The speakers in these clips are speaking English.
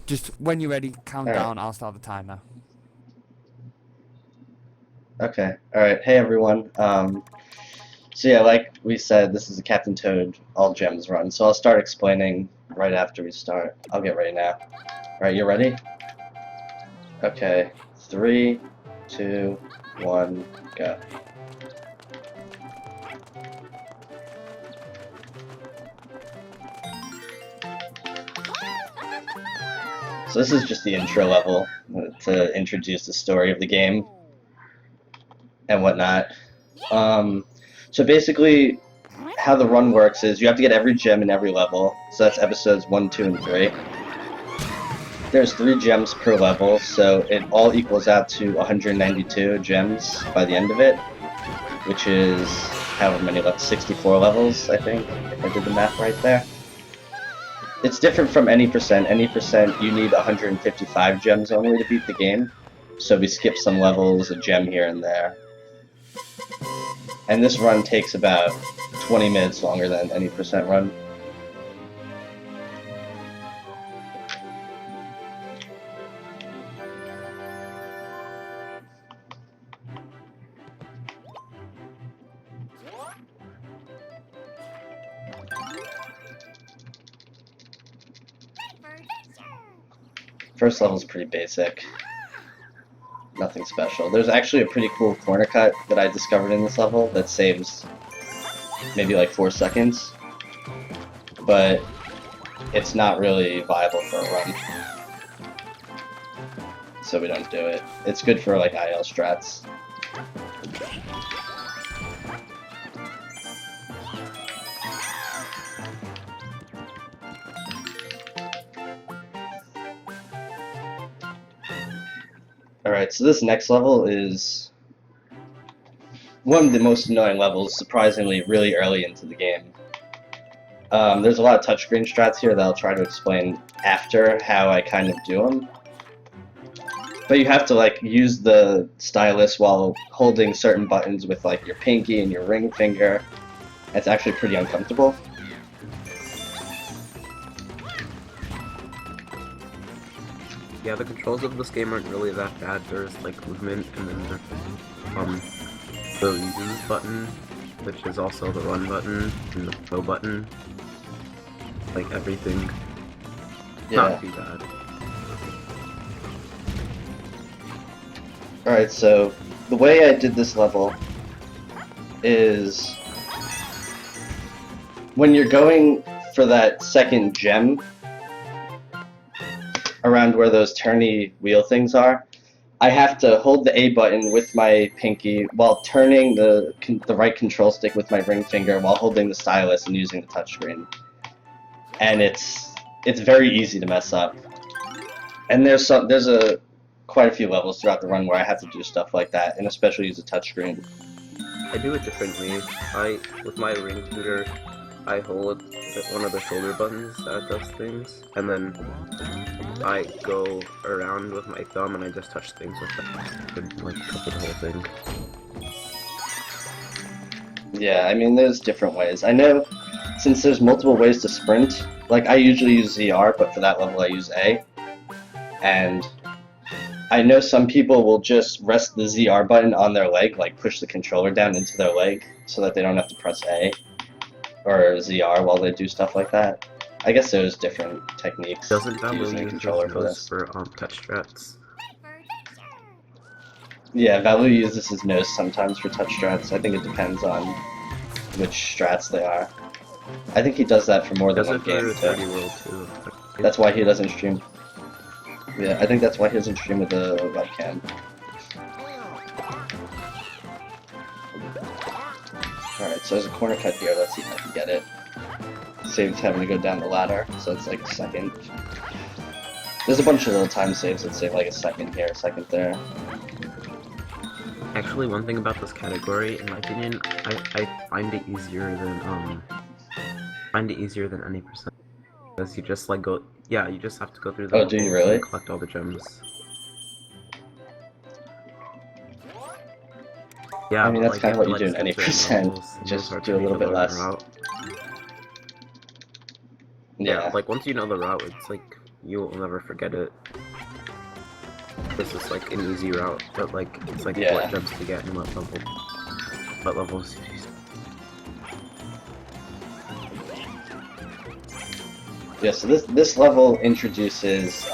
Just when you're ready, count Alright, down. I'll start the timer. okay. Alright, hey everyone. So yeah, like we said, this is a Captain Toad All Gems run, so I'll start explaining right after we start. I'll get ready now. Alright, you ready? Okay. 3, 2, 1, go. So this is just the intro level to introduce the story of the game and whatnot. So basically, how the run works is you have to get every gem in every level. So that's episodes 1, 2, and 3. There's 3 gems per level, so it all equals out to 192 gems by the end of it, which is however many levels, 64 levels, I think, if I did the math right there. It's different from any percent. Any percent, you need 155 gems only to beat the game, so we skip some levels, a gem here and there. And this run takes about 20 minutes longer than any percent run. First level's pretty basic. Nothing special. There's actually a pretty cool corner cut that I discovered in this level that saves maybe like 4 seconds. But it's not really viable for a run. So we don't do it. It's good for like IL strats. Alright, so this next level is one of the most annoying levels, surprisingly, really early into the game. There's a lot of touchscreen strats here that I'll try to explain after how I kind of do them. But you have to like use the stylus while holding certain buttons with like your pinky and your ring finger. It's actually pretty uncomfortable. Yeah, the controls of this game aren't really that bad. There's like movement and then the use button, which is also the run button, and the throw button. Like everything. Yeah. Not too bad. Alright, so the way I did this level is when you're going for that second gem around where those turny wheel things are, I have to hold the A button with my pinky while turning the right control stick with my ring finger while holding the stylus and using the touchscreen. And it's very easy to mess up. And there's quite a few levels throughout the run where I have to do stuff like that, and especially use a touchscreen. I do it differently. With my ring finger, I hold one of the shoulder buttons that does things, and then I go around with my thumb and I just touch things with that, and like cover the whole thing. Yeah, I mean, there's different ways. I know, since there's multiple ways to sprint, like I usually use ZR, but for that level I use A. And I know some people will just rest the ZR button on their leg, like push the controller down into their leg, so that they don't have to press A or ZR while they do stuff like that. I guess there's different techniques Doesn't to Value using a use controller for this. for touch strats? Yeah, Value uses his nose sometimes for touch strats. I think it depends on which strats they are. I think he does that for more than one game too. World too. That's why he doesn't stream. Yeah, I think that's why he doesn't stream with the webcam. Alright, so there's a corner cut here. Let's see if I can get it. Saves having to go down the ladder, so it's like a second. There's a bunch of little time saves that save like a second here, a second there. Actually, one thing about this category, in my opinion, I find it easier than any percent. Because you just like go, yeah, you just have to go through the Oh, do you really? and collect all the gems. Yeah, I mean, that's like, kind of what you like, do in any skip percent. levels, and Just start do to a little bit refill the less. route. Yeah. Like once you know the route, it's like you'll never forget it. This is like an easy route, but like it's like Yeah. what jumps to get and what level. What levels? Yeah, so this level introduces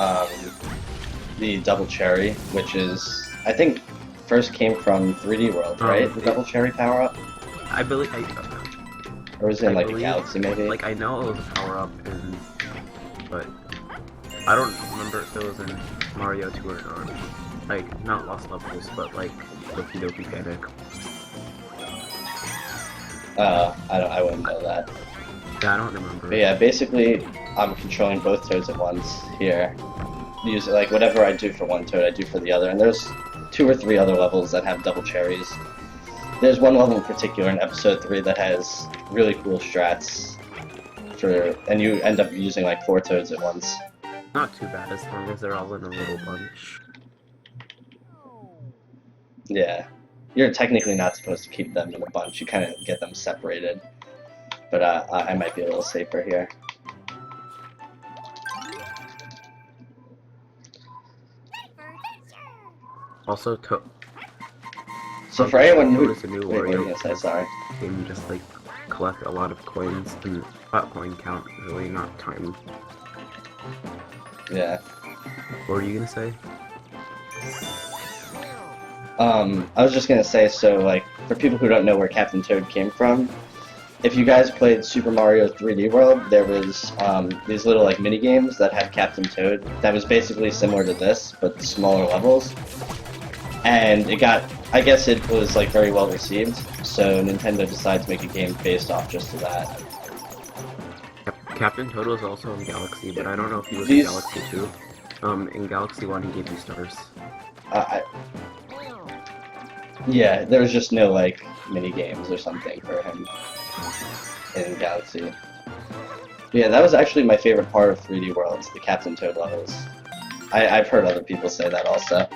the double cherry, which is, I think, first came from 3D World, right? The double cherry power up, I believe. or was it in I like a believe- galaxy maybe? Like I know it was a power up, but I don't remember if it was in Mario 2 or not. Like not Lost Levels, but like Doki Doki Panic. I wouldn't know that. Yeah, I don't remember. But yeah, basically, I'm controlling both toads at once here. Use like whatever I do for one toad, I do for the other. And there's 2 or 3 other levels that have double cherries. There's one level in particular in episode 3 that has really cool strats and you end up using like 4 toads at once. Not too bad as long as they're all in a little bunch. Yeah, you're technically not supposed to keep them in a bunch. You kind of get them separated. But I might be a little safer here. Also, So for anyone who... notice a new Wait, what were you Wario gonna say? Sorry. game, just like collect a lot of coins and coin count, really not time. Yeah. What were you gonna say? I was just gonna say, so like, for people who don't know where Captain Toad came from, if you guys played Super Mario 3D World, there was these little like mini games that had Captain Toad that was basically similar to this, but smaller levels. And it got, I guess it was like very well received, so Nintendo decided to make a game based off just of that. Captain Toad was also in Galaxy, but I don't know if he was These- in Galaxy 2. In Galaxy 1 he gave you stars. Yeah, there was just no like mini games or something for him in Galaxy. Yeah, that was actually my favorite part of 3D World, the Captain Toad levels. I've heard other people say that also.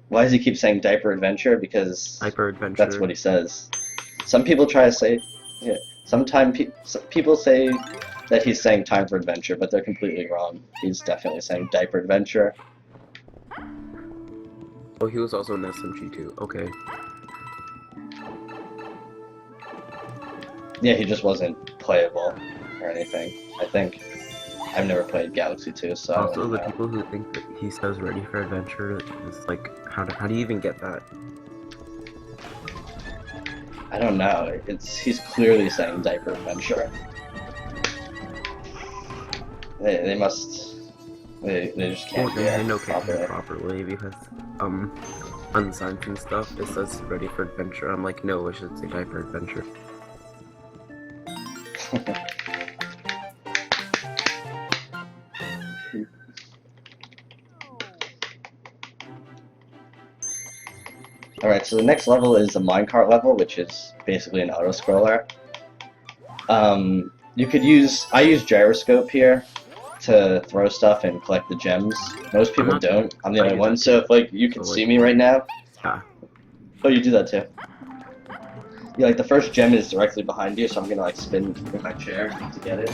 Why does he keep saying Diaper Adventure? Because Hyper Adventure. that's what he says. Some people try to say, yeah. Sometimes people say that he's saying Time for Adventure, but they're completely wrong. He's definitely saying Diaper Adventure. Oh, he was also in SMG 2. Okay. Yeah, he just wasn't playable or anything, I think. I've never played Galaxy 2, so I Also, don't the know. people who think that he says ready for adventure is like, how do you even get that? I don't know. He's clearly saying Diaper Adventure. They must... They just can't Well, Nintendo hear can't hear properly. properly because, on signs and stuff, it says ready for adventure. I'm like, no, it should say diaper adventure. Alright, so the next level is a minecart level, which is basically an auto-scroller. You could use... I use gyroscope here to throw stuff and collect the gems. Most people don't. I'm the I only do one, that so if like you can So, see like- me right now... Yeah. Oh, you do that too. Yeah, like the first gem is directly behind you, so I'm gonna like spin in my chair to get it.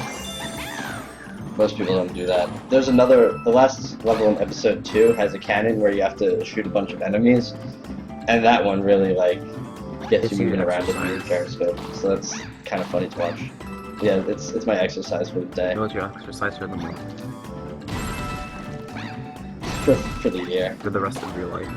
Most people don't do that. There's another... The last level in episode 2 has a cannon where you have to shoot a bunch of enemies. And that one really, like, gets It's you moving your around with the exercise. gyroscope. So that's kind of funny to watch. Yeah, it's my exercise for the day. That was your exercise for the month, For the year. for the rest of your life.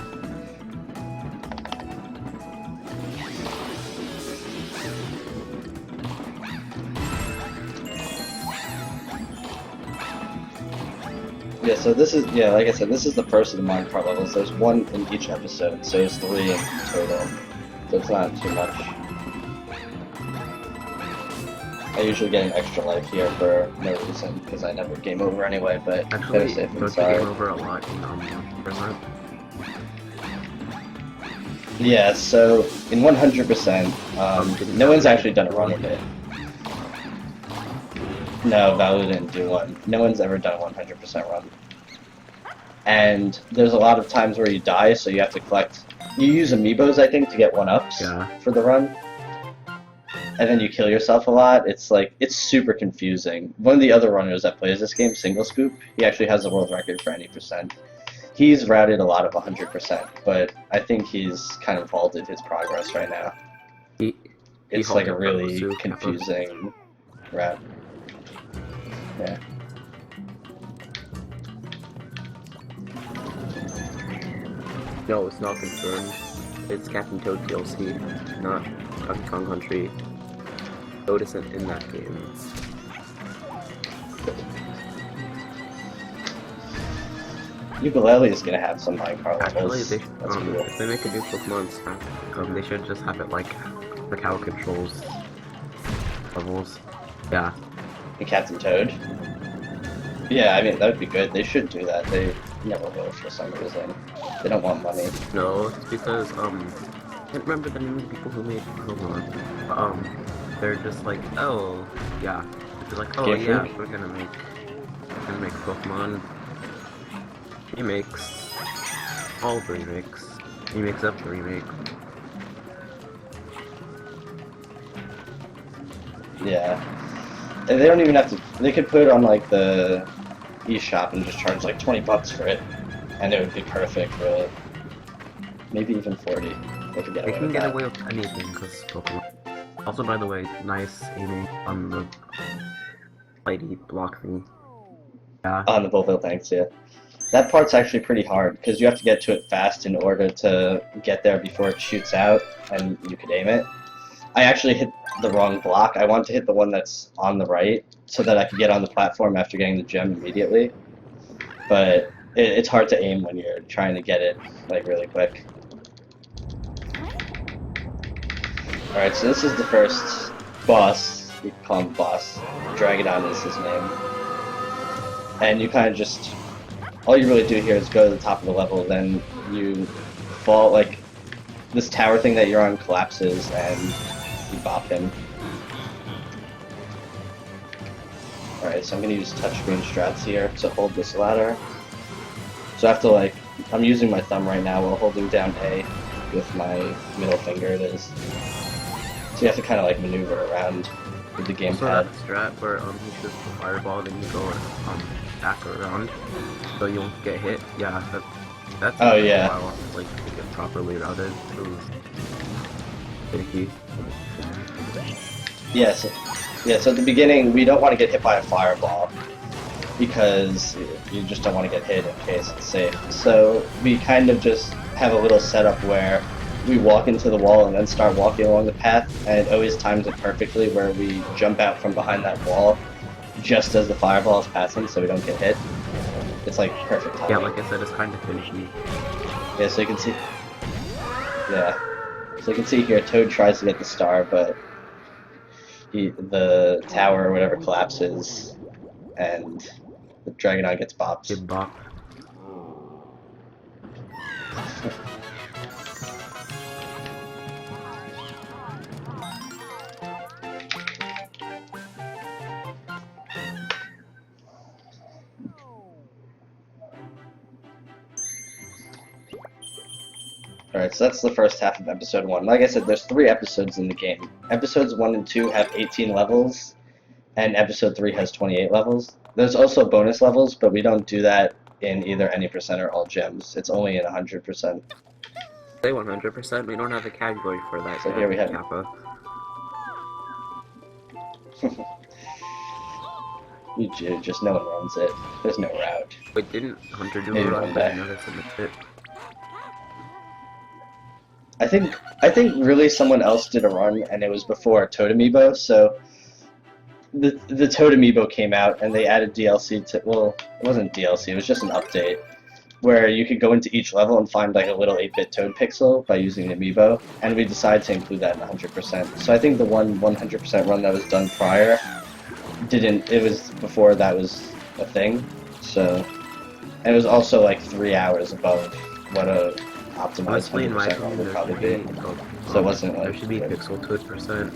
Yeah, so this is, yeah, like I said, this is the first of the minecart levels. There's one in each episode, so there's 3 in total. So it's not too much. I usually get an extra life here for no reason, because I never game over anyway, but better Actually, safe than don't you sorry. game over a lot in percent? Yeah, so in 100%, no one's actually done a run of it. No, Valor didn't do one. No one's ever done a 100% run. And there's a lot of times where you die, so you have to collect... You use amiibos, I think, to get 1-ups Yeah. for the run. and then you kill yourself a lot, it's like, it's super confusing. One of the other runners that plays this game, Single Scoop, he actually has the world record for any percent. He's routed a lot of 100%, but I think he's kind of halted his progress right now. It's like a really confusing route. Yeah. No, it's not confirmed. It's Captain Toad DLC, not Donkey Kong Country. Toad isn't in that game. Ukulele is gonna have some Minecraft Actually, levels. they, That's cool. if they make a new Pokemon Snap, they should just have it like how it controls levels. Yeah. And Captain Toad. Yeah, I mean, that would be good. They should do that. They never will for some reason. They don't want money. No, it's because, I can't remember the name of the people who made Pokemon. They're just like, oh, yeah. They're like, oh, yeah, we're gonna make Pokemon remakes. All remakes. Remakes up the remake. Yeah. And they don't even have to, they could put it on like the eShop and just charge like 20 bucks for it. And it would be perfect, really. Maybe even 40. They could get away with that. Away with anything, because Pokemon. Also, by the way, nice aiming on the lady block me. Yeah. On the Bullville tanks, yeah. That part's actually pretty hard, because you have to get to it fast in order to get there before it shoots out, and you could aim it. I actually hit the wrong block. I want to hit the one that's on the right, so that I could get on the platform after getting the gem immediately. But it's hard to aim when you're trying to get it, like, really quick. Alright, so this is the first boss. We call him boss. Dragodon is his name. And you kind of just... all you really do here is go to the top of the level, then you fall, like, this tower thing that you're on collapses, and you bop him. Alright, so I'm gonna use touchscreen strats here to hold this ladder. So I have to, like, I'm using my thumb right now while holding down A with my middle finger, it is. So you have to kind of, like, maneuver around with the gamepad. So that strat where, you shoot the fireball, then you go, back around, so you won't get hit. Yeah, that's oh, yeah. I want like to get properly routed. Finicky. Yes. Yeah, so at the beginning, we don't want to get hit by a fireball, because you just don't want to get hit in case it's safe. So we kind of just have a little setup where we walk into the wall and then start walking along the path, and it always times it perfectly where we jump out from behind that wall just as the fireball is passing so we don't get hit. It's like perfect timing. Yeah, like I said, it's kind of finicky. Yeah, so you can see... yeah. So you can see here, Toad tries to get the star, but the tower or whatever collapses, and the Dragonite gets bopped. Good bop. Alright, so that's the first half of episode 1. Like I said, there's 3 episodes in the game. Episodes 1 and 2 have 18 levels, and episode 3 has 28 levels. There's also bonus levels, but we don't do that in either any percent or all gems. It's only in 100%. Say 100%, we don't have a category for that. So here we have Kappa. You just no one runs it. There's no route. Wait, didn't Hunter do Maybe a run? one day. I noticed in the pit. I think really someone else did a run, and it was before Totemiibo, so the Totemiibo came out, and they added DLC to, well, it wasn't DLC, it was just an update, where you could go into each level and find like a little 8-bit Toad pixel by using the Amiibo, and we decided to include that in 100%. So I think the 100% run that was done prior didn't, it was before that was a thing, so, and it was also like 3 hours above what a optimized Honestly, in my 100% run opinion, would there probably should be. be, So it wasn't like... there should be pixel Toad percent,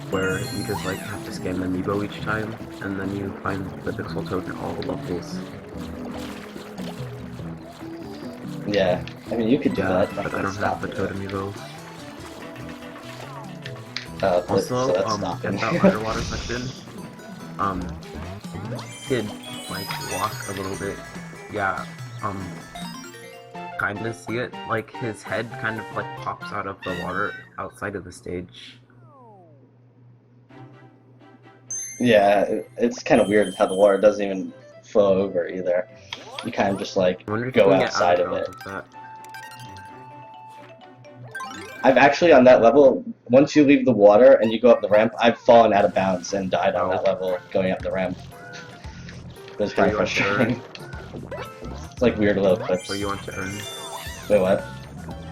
where you just like have to scan the Amiibo each time, and then you find the pixel Toad in all levels. Yeah, I mean, you could do Yeah, that. but I don't have the Toad Amiibo. Also, so that's at stopping. that underwater section, did like walk a little bit. Yeah, kind of see it. Like his head kind of like pops out of the water outside of the stage. Yeah, it's kind of weird how the water doesn't even flow over either. You kind of just like I wonder if you go can get outside out of it. with that. I've actually on that level, once you leave the water and you go up the ramp, I've fallen out of bounds and died on that level going up the ramp. It was kind of frustrating. It's like weird little clips. What do you want to earn? Wait, what?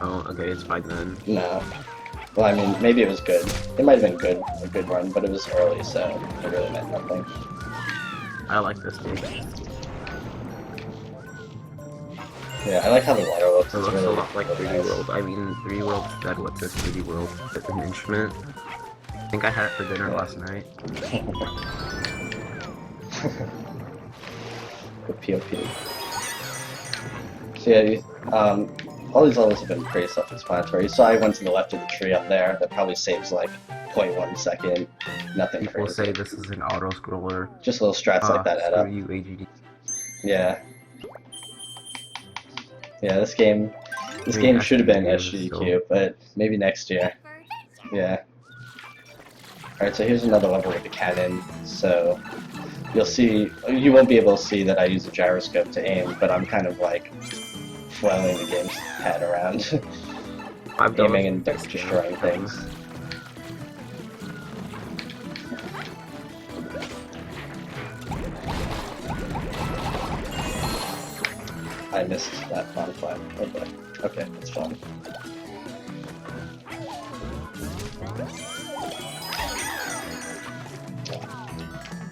Oh, okay, it's fine then. No. Well, I mean, maybe it was good. It might have been a good run, but it was early, so it really meant nothing. I like this game. Yeah, I like how the water looks. It It's looks really, a lot like really 3D nice. World. I mean, 3D World said what's this 3D World? It's an instrument. I think I had it for dinner last night. The POP. So yeah, all these levels have been pretty self-explanatory. So I went to the left of the tree up there. That probably saves like 0.1 second. Nothing People crazy. say this is an auto-scroller. Just little strats like that add up. Screw you, AGD. Yeah. Yeah, this game I mean, should have been SGDQ, SGDQ, but maybe next year. Yeah. Alright, so here's another level with the cannon. So you'll see, you won't be able to see that I use a gyroscope to aim, but I'm kind of like flailing the game's pad around, I've done aiming this and game. destroying things. I missed that bonfire. Okay, okay, that's fun.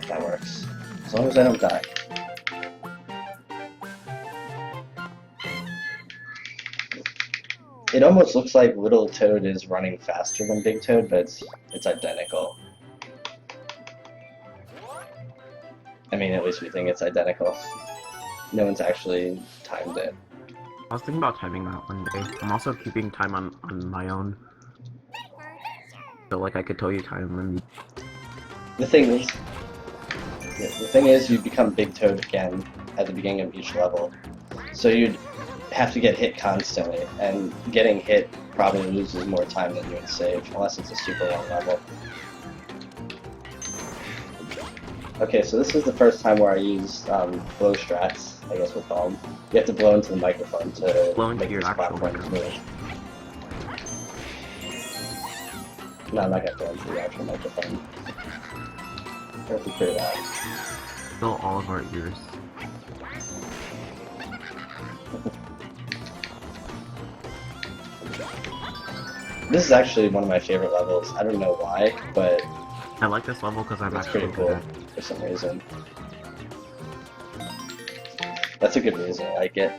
That works. As long as I don't die. It almost looks like Little Toad is running faster than Big Toad, but it's identical. I mean, at least we think it's identical. No one's actually timed it. I was thinking about timing that one day. I'm also keeping time on my own. So like I could tell you time when The thing is, you become Big Toad again at the beginning of each level. So you'd have to get hit constantly, and getting hit probably loses more time than you would save, unless it's a super long level. Okay, so this is the first time where I used blow strats, I guess we'll call them. You have to blow into the microphone to blow into make your this actual platform microphone. move. No, I'm not gonna blow into the actual microphone. That'd be pretty loud. Fill all of our ears. This is actually one of my favorite levels. I don't know why, but I like this level because I'm it's actually pretty good cool at for some reason. That's a good reason. I like it.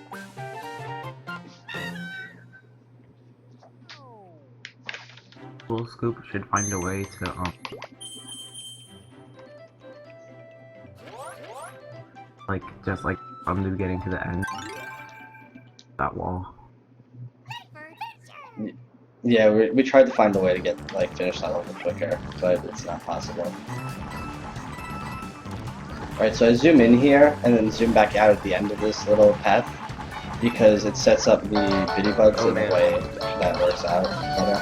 Full Scoop should find a way to like just like from the beginning to the end. That wall. Yeah, we tried to find a way to get finish that level quicker, but it's not possible. Alright, so I zoom in here and then zoom back out at the end of this little path because it sets up the bitty bugs in a way that works out better.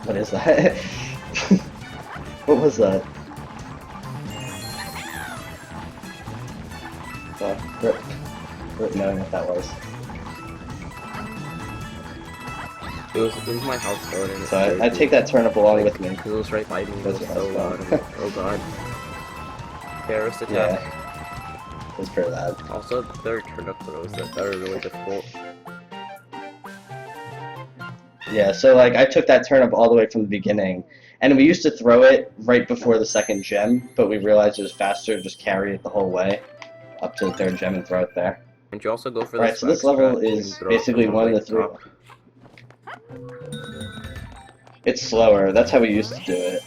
What is that? What was that? Rip knowing what that was. It was my house phone and So I take that turnip along with me. because it was right by me. It was That's so awesome. loud. I'm like, oh god. Terrorist attack. Yeah, it was pretty loud. Also, there are turnip throws that are really difficult. Yeah, so I took that turnip all the way from the beginning, and we used to throw it right before the second gem, but we realized it was faster to just carry it the whole way up to the third gem and throw it there. And you also go for Right, so this level is basically one of the three. It's slower. That's how we used to do it,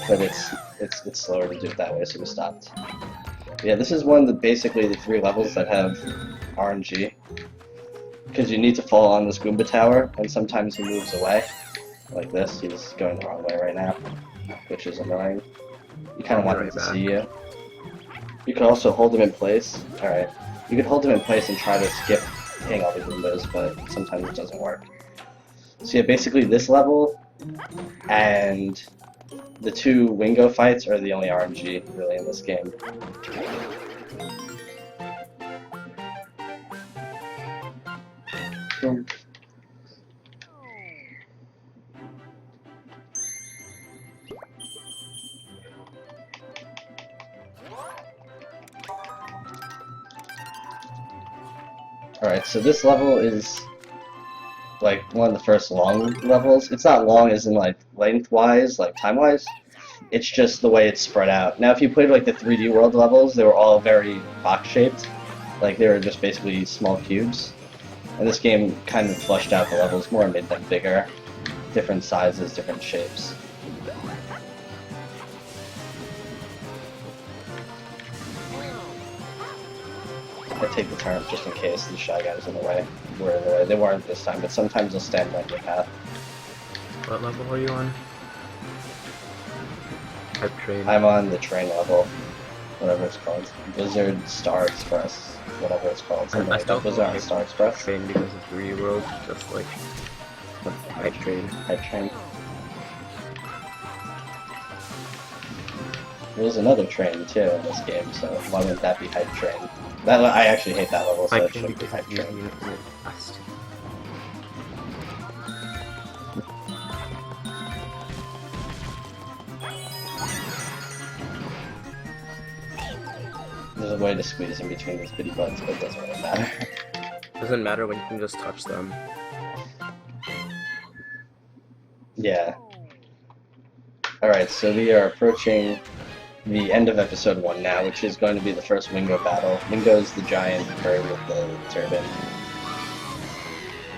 but it's slower to do it that way, so we stopped. Yeah, this is one of basically the three levels that have RNG, because you need to fall on this Goomba tower, and sometimes he moves away, like this. He's going the wrong way right now, which is annoying. You kind of want him to see you. You can also hold him in place. Alright. You can hold him in place and try to skip hitting all the windows, but sometimes it doesn't work. So yeah, basically this level and the 2 Wingo fights are the only RNG really in this game. Boom. Alright, so this level is like one of the first long levels. It's not long as in like lengthwise, like time-wise. It's just the way it's spread out. Now if you played like the 3D World levels, they were all very box-shaped. Like they were just basically small cubes. And this game kind of fleshed out the levels more and made them bigger. Different sizes, different shapes. I take the turnip just in case the Shy Guys in the way. Were in the way. They weren't this time, but sometimes they'll stand on your path. What level are you on? Hype train. I'm on the train level. Whatever it's called. Blizzard Star Express. Whatever it's called. Something like that. Blizzard on Star Express. Train because it's 3D World, just like Hype train. Hype train. There's another train too in this game, so why wouldn't that be Hype Train? That I actually hate that level, so Hype it train should be because Hype you Train. fast. There's a way to squeeze in between these bitty buttons, but it doesn't really matter. Doesn't matter when you can just touch them. Yeah. Alright, so we are approaching the end of episode 1 now, which is going to be the first Wingo battle. Wingo's the giant bird with the turban.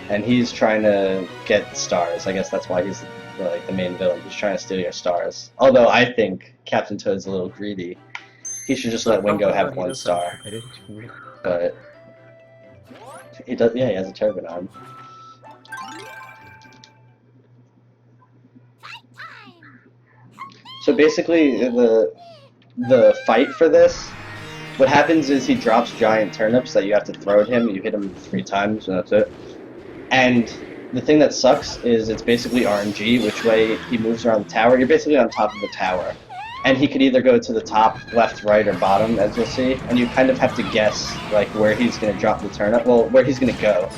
And he's trying to get stars. I guess that's why he's like the main villain. He's trying to steal your stars. Although I think Captain Toad's a little greedy. He should just let Wingo have 1 star. I didn't realize. But he does. Yeah, he has a turban on. So basically, the fight for this, what happens is he drops giant turnips that you have to throw at him. You hit him 3 times, and that's it. And the thing that sucks is it's basically RNG, which way he moves around the tower. You're basically on top of the tower. And he could either go to the top, left, right, or bottom, as you'll see. And you kind of have to guess like where he's going to drop the turnip. Well, where he's going to go.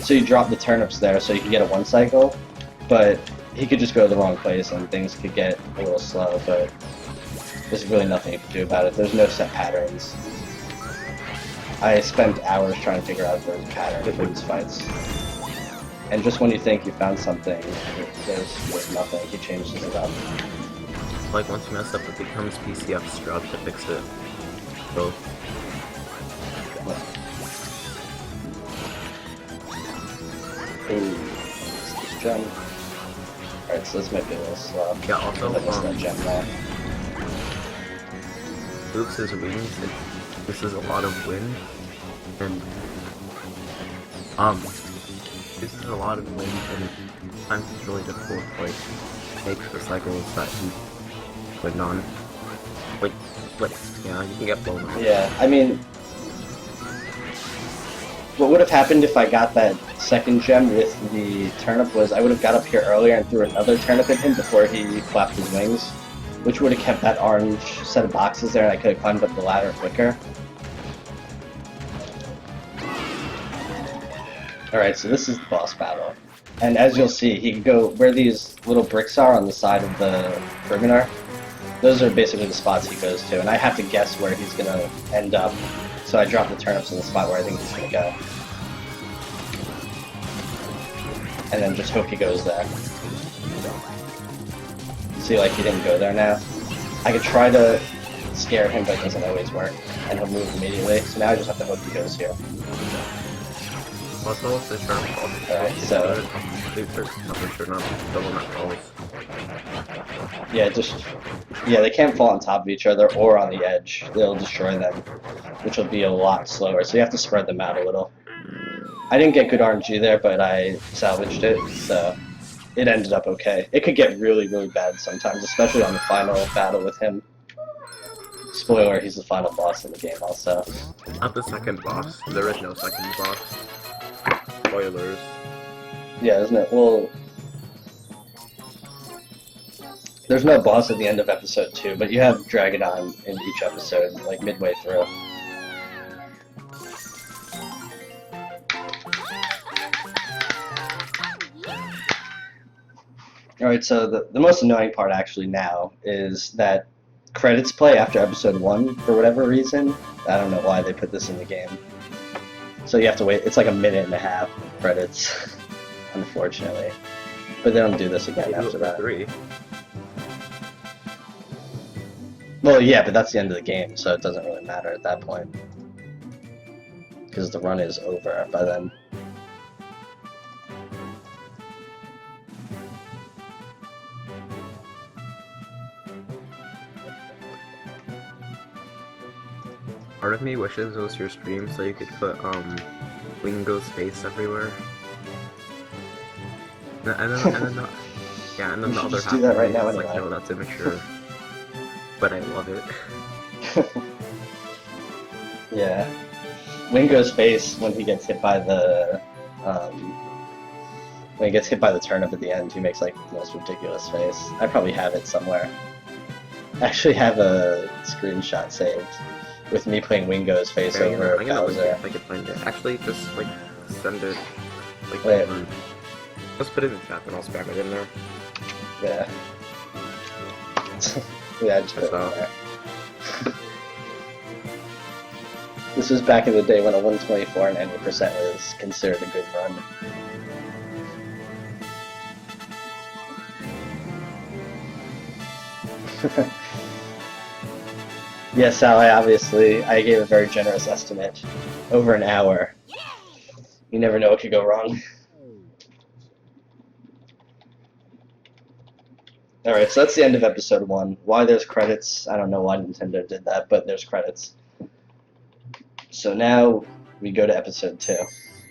So you drop the turnips there so you can get a 1 cycle. But he could just go to the wrong place and things could get a little slow. But there's really nothing you can do about it. There's no set patterns. I spent hours trying to figure out those patterns for these fights. And just when you think you found something, there's nothing. He changes it up. Like once you mess up, it becomes PCF's job to fix it. So Ooh, this gem. Alright, so this might be a little slow. yeah, also I missed that gem there. Luke's wings. This is a lot of wind, and this is a lot of wind, and sometimes it's really difficult to like make the cycles that he put on. Wait, yeah, you can get blown up. Yeah, I mean, what would have happened if I got that second gem with the turnip was I would have got up here earlier and threw another turnip at him before he flapped his wings, which would have kept that orange set of boxes there and I could have climbed up the ladder quicker. Alright, so this is the boss battle. And as you'll see, he can go where these little bricks are on the side of the perimeter. Those are basically the spots he goes to, and I have to guess where he's going to end up. So I drop the turnips in the spot where I think he's going to go. And then just hope he goes there. See, like, he didn't go there now. I could try to scare him, but it doesn't always work. And he'll move immediately, so now I just have to hope he goes here. Also, the turn falls. Alright, so... Yeah, they can't fall on top of each other or on the edge. They'll destroy them, which will be a lot slower, so you have to spread them out a little. I didn't get good RNG there, but I salvaged it, so it ended up okay. It could get really, really bad sometimes, especially on the final battle with him. Spoiler, he's the final boss in the game also. Not the second boss. There is no second boss. Spoilers. Yeah, isn't it? Well, there's no boss at the end of episode 2, but you have Dragodon in each episode, like midway through. Alright, so the most annoying part actually now is that credits play after episode 1 for whatever reason. I don't know why they put this in the game. So you have to wait, it's like a minute and a half of credits, unfortunately. But they don't do this again after that. 3. Well, yeah, but that's the end of the game, so it doesn't really matter at that point. Because the run is over by then. Part of me wishes it was your stream so you could put Wingo's face everywhere. And then the, yeah, and then You the should other just half do that right of me now is like, anyway. no, that's immature. But I love it. Yeah. Wingo's face when he gets hit by the turnip at the end, he makes like the most ridiculous face. I probably have it somewhere. I actually have a screenshot saved with me playing Wingo's face Okay, over I'm gonna look Bowser. if I can find it. Actually, just like send it. Like, Wait. Just put it in the chat and I'll spam it in there. Yeah. Yeah, just put it in So- there. This was back in the day when a 124 and 90% was considered a good run. Yeah, Sal, I gave a very generous estimate. Over an hour. You never know what could go wrong. Alright, so that's the end of episode 1. Why there's credits, I don't know why Nintendo did that, but there's credits. So now we go to episode 2.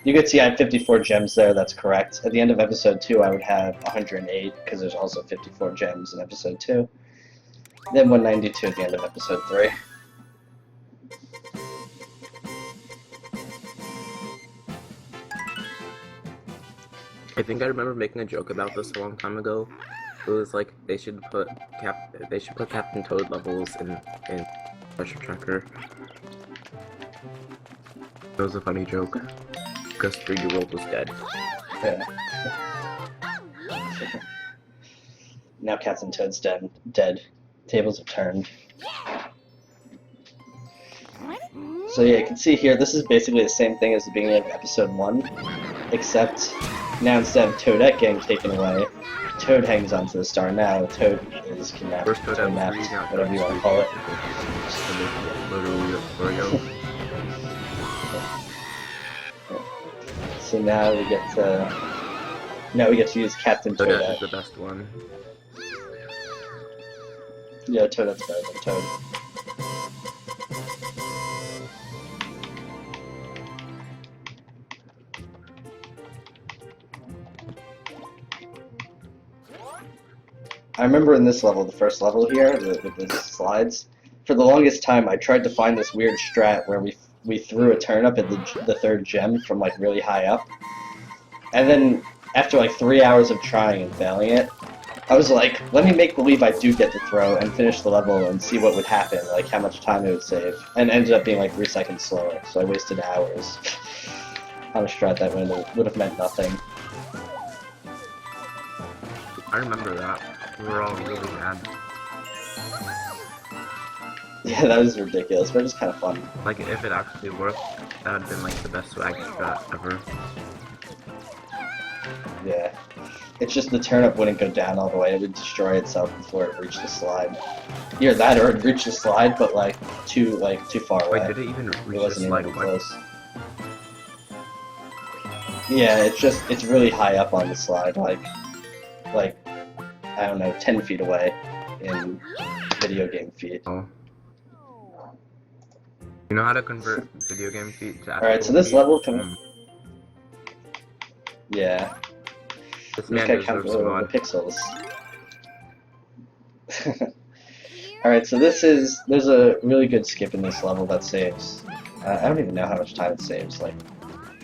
You can see I have 54 gems there, that's correct. At the end of episode 2 I would have 108, because there's also 54 gems in episode 2. Then 192 at the end of episode 3. I think I remember making a joke about this a long time ago. It was like they should put Captain Toad levels in Treasure Tracker. It was a funny joke. Because 3-year-old was dead. Yeah. Now Captain Toad's dead. Tables have turned. So yeah, you can see here, this is basically the same thing as the beginning of episode 1, except now instead of Toadette getting taken away, Toad hangs onto the star. Now Toad is kidnapped, First Toad Toad had 3, napped, now whatever you want to call it. Literally a Oreo. So now we get to use Captain Toadette is Toadette. the best one. Yeah, Toadette's better than Toad. I remember in this level, the first level here, with the slides, for the longest time I tried to find this weird strat where we threw a turnip at the third gem from like really high up. And then after like 3 hours of trying and failing it, I was like, let me make believe I do get to throw and finish the level and see what would happen, like how much time it would save. And it ended up being like 3 seconds slower, so I wasted hours on a strat that would have meant nothing. I remember that. We were all really mad. Yeah, that was ridiculous, but it was kind of fun. Like, if it actually worked, that would have been like the best swag strat ever. Yeah. It's just the turnip wouldn't go down all the way, it would destroy itself before it reached the slide. Either that or it reached the slide, but like too far away. Wait, did it even It reach the wasn't slide even point? close. Yeah, it's really high up on the slide, like I don't know, 10 feet away in video game feet. Oh. You know how to convert video game feet to actual Alright, so this feet? level can... Yeah. This Just man gotta count deserves the mod. pixels. Alright, so there's a really good skip in this level that saves. I don't even know how much time it saves, like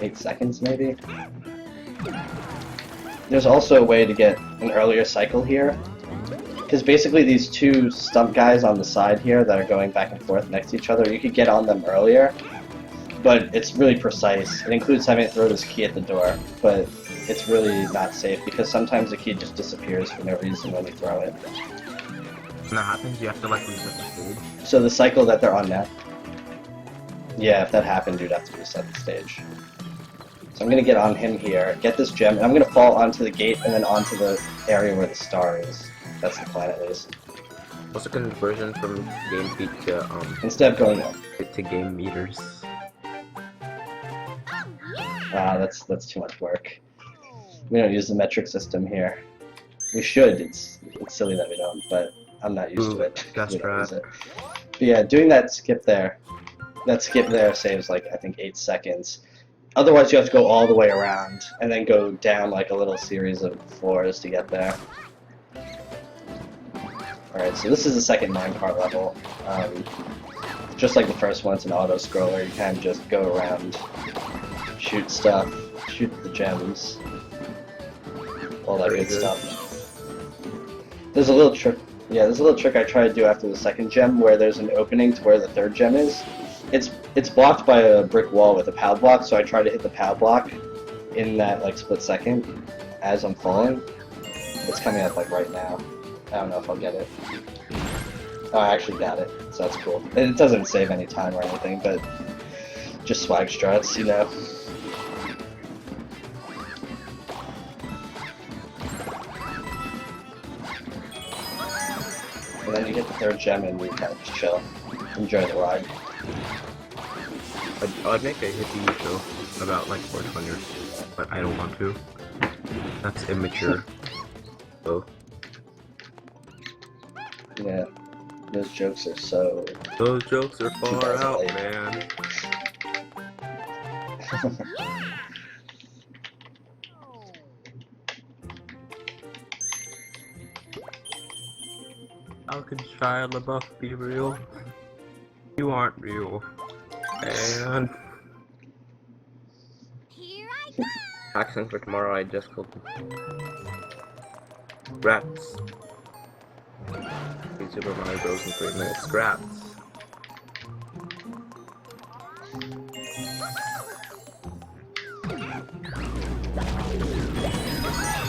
8 seconds maybe? There's also a way to get an earlier cycle here, because basically these two stump guys on the side here that are going back and forth next to each other, you could get on them earlier, but it's really precise. It includes having to throw this key at the door, but it's really not safe because sometimes the key just disappears for no reason when you throw it. When that happens, you have to like reset the stage. So the cycle that they're on now, yeah, if that happened, you'd have to reset the stage. So I'm gonna get on him here, get this gem, and I'm gonna fall onto the gate and then onto the area where the star is. That's the plan, at least. What's the conversion from game feet to Instead of going, game meters? that's too much work. We don't use the metric system here. We should. It's silly that we don't, but I'm not used to it. That's We don't use right. it. But yeah, doing that skip there saves like I think 8 seconds. Otherwise, you have to go all the way around and then go down like a little series of floors to get there. Alright, so this is the second minecart level. Just like the first one, it's an auto-scroller. You kind of just go around, shoot stuff, shoot the gems, all that good stuff. There's a little trick. Yeah, there's a little trick I try to do after the second gem where there's an opening to where the third gem is. It's blocked by a brick wall with a POW block, so I try to hit the POW block in that like split second as I'm falling. It's coming up like right now. I don't know if I'll get it. Oh, I actually got it, so that's cool. It doesn't save any time or anything, but just swag struts, you know. And then you get the third gem and you kind of just chill. Enjoy the ride. I'd make a hippie show about like 400, but I don't want to. That's immature. Oh. Yeah. Those jokes are so... Those jokes are far out, 2008. man. How can Shia LaBeouf be real? You aren't real. And... Accent for tomorrow, I just killed rats. Beat Super Mario Bros. In 3 minutes. Scraps.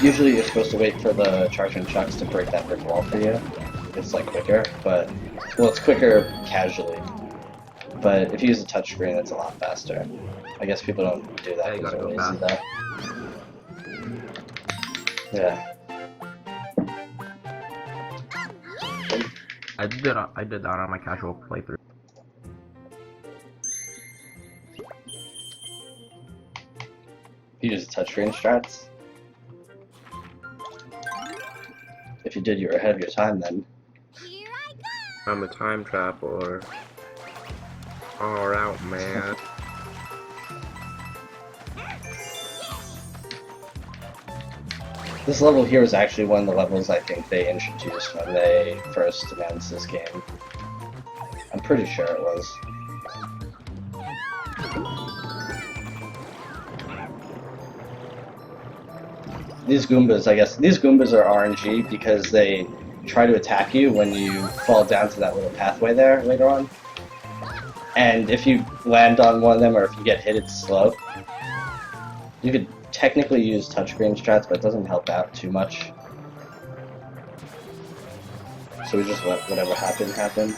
Usually you're supposed to wait for the charge and chucks to break that brick wall for you. It's like quicker, but... Well, it's quicker casually. But if you use a touchscreen, it's a lot faster. I guess people don't do that Yeah, you because gotta they're go lazy fast. that. Yeah. I did that on my casual playthrough. You use touchscreen strats? If you did, you were ahead of your time then. I'm a time traveler. All out, man. This level here is actually one of the levels I think they introduced when they first announced this game. I'm pretty sure it was. These Goombas, I guess, these Goombas are RNG because they try to attack you when you fall down to that little pathway there later on. And if you land on one of them or if you get hit, it's slow. You could technically use touchscreen strats, but it doesn't help out too much. So we just let whatever happened happen.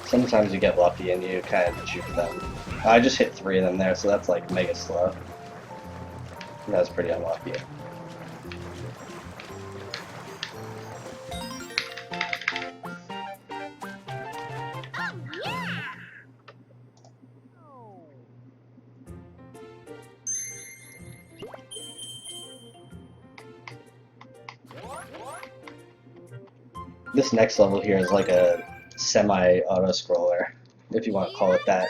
Sometimes you get lucky and you kind of juke them. I just hit 3 of them there, so that's like mega slow. That was pretty unlucky. this next level here is like a semi-auto scroller, if you want to call it that.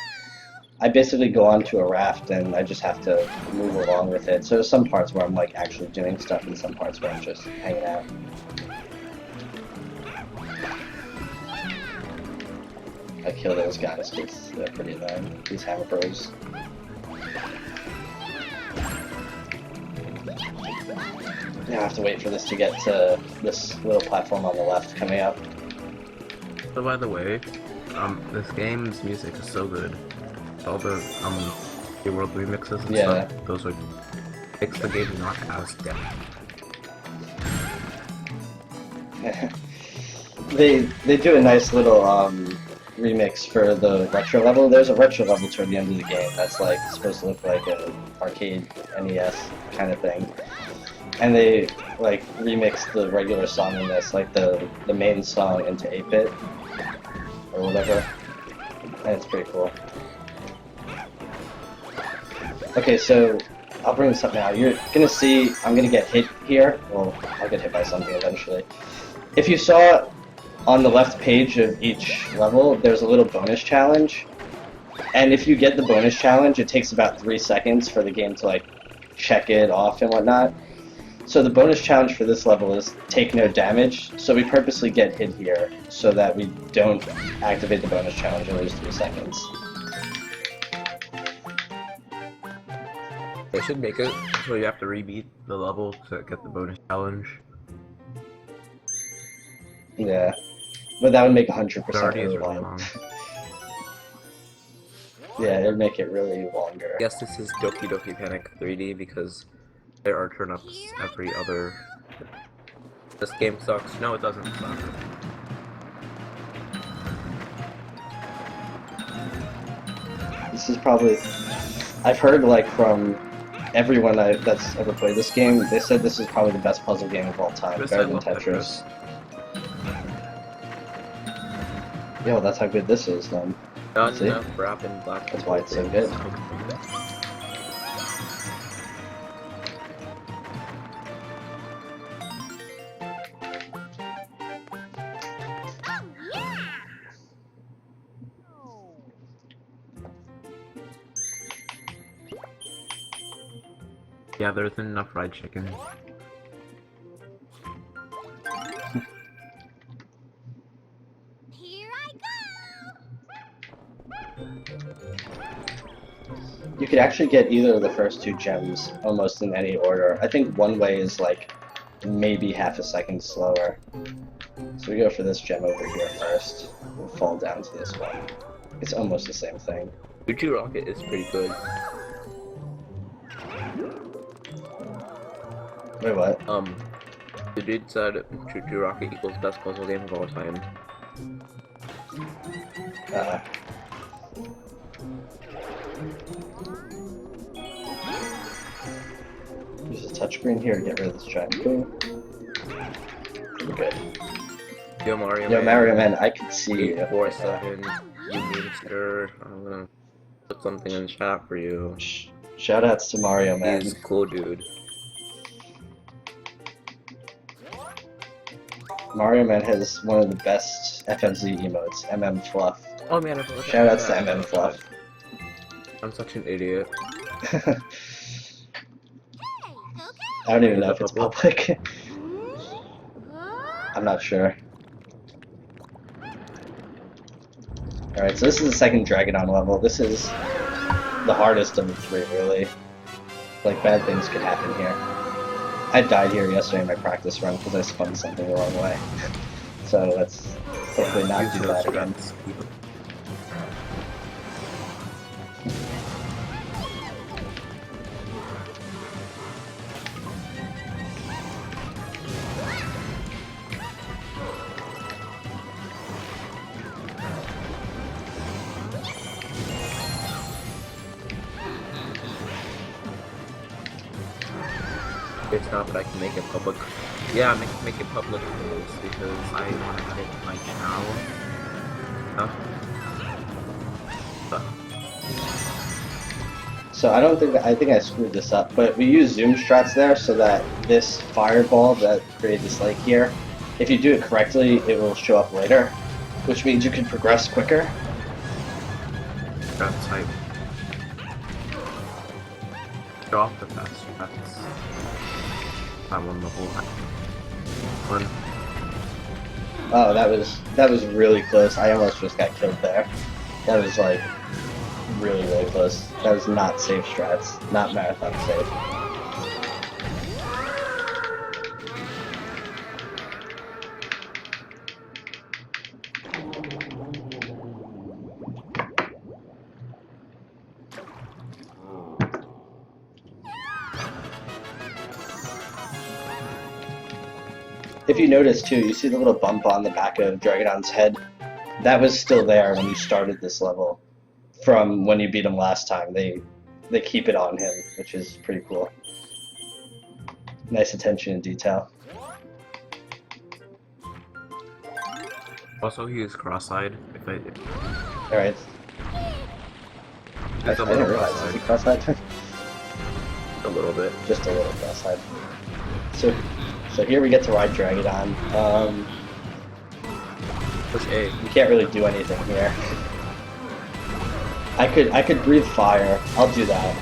I basically go onto a raft and I just have to move along with it. So there's some parts where I'm like actually doing stuff and some parts where I'm just hanging out. I kill those guys because they're pretty annoying, these hammer bros. Now I have to wait for this to get to this little platform on the left coming up. So by the way, this game's music is so good. All the world remixes and stuff, those are makes the game not as dead. They do a nice little remix for the retro level. There's a retro level toward the end of the game that's like supposed to look like an arcade NES kind of thing. And they like remix the regular song in this, like the main song into 8-bit or whatever. And it's pretty cool. Okay, so I'll bring something out. You're gonna see I'm gonna get hit here. Well, I'll get hit by something eventually. If you saw on the left page of each level, there's a little bonus challenge. And if you get the bonus challenge, it takes about 3 seconds for the game to like check it off and whatnot. So the bonus challenge for this level is take no damage. So we purposely get hit here so that we don't activate the bonus challenge and lose 3 seconds. They should make it so you have to rebeat the level to get the bonus challenge. Yeah, but that would make 100% Really really long. long. Yeah, it would make it really longer. I guess this is Doki Doki Panic 3D because there are turn-ups every other... This game sucks. No, it doesn't suck. This is probably... I've heard like from everyone that's ever played this game, they said this is probably the best puzzle game of all time, better than Tetris. Yo, that's how good this is then. Not See? enough rap and black. That's why it's so good. Yeah, there isn't enough fried chicken. Here I go! You could actually get either of the first 2 gems almost in any order. I think one way is like maybe half a second slower. So we go for this gem over here first. We'll fall down to this one. It's almost the same thing. Uchi Rocket is pretty good. Wait, what? The dude said Choo Rocket equals best puzzle game of all time. Use a touchscreen here to get rid of this giant poo. We're good. Yo Mario Yo, Man. Mario Man, I can see you. 847, you meanster. I'm gonna put something in the chat for you. Shoutouts to Mario Man. He's a cool dude. Mario Man has one of the best FMZ emotes, MM Fluff. Oh man, I forgot. Shoutouts to MM Fluff. I'm such an idiot. I don't even know if it's public. I'm not sure. Alright, so this is the second Dragonon level. This is the hardest of the 3, really. Like, bad things could happen here. I died here yesterday in my practice run because I spun something the wrong way. So let's hopefully not do that again. It's not, but I can make it public. Yeah, make it public please, because I want to edit my channel. So I don't think I think I screwed this up, but we use zoom strats there so that this fireball that created this lake here If you do it correctly, it will show up later, which means you can progress quicker. That's hype. Go off the fast strats. I'm on the whole one. Oh, that was really close. I almost just got killed there. That was like really close. That was not safe strats, not marathon safe. If you notice too, you see the little bump on the back of Dragonon's head? That was still there when you started this level. From when you beat him last time, they keep it on him, which is pretty cool. Nice attention to detail. Also, he is cross-eyed. Alright. I didn't realize, is he cross-eyed? A little bit. Just a little cross-eyed. So here we get to ride Dragonon. Push A. You can't really do anything here. I could breathe fire. I'll do that.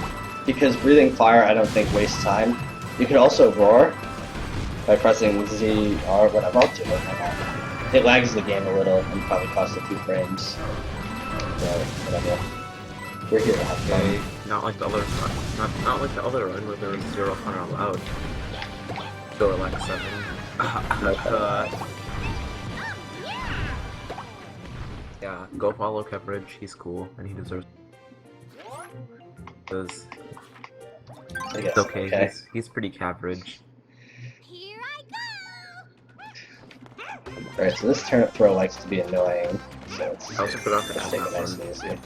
Because breathing fire I don't think wastes time. You could also roar by pressing Z or whatever. I'll do it. Why not? It lags the game a little and probably costs a few frames. But whatever. We're here to have fun. Not like the other not like the other run where there was 0 fun allowed. Go like 7. Yeah, go follow Keverage. He's cool and he deserves. Because it's okay. He's pretty Keverage. Here I go. Alright, so this turnip throw likes to be annoying. So it's I also forgot to let's add take it that nice one. and easy.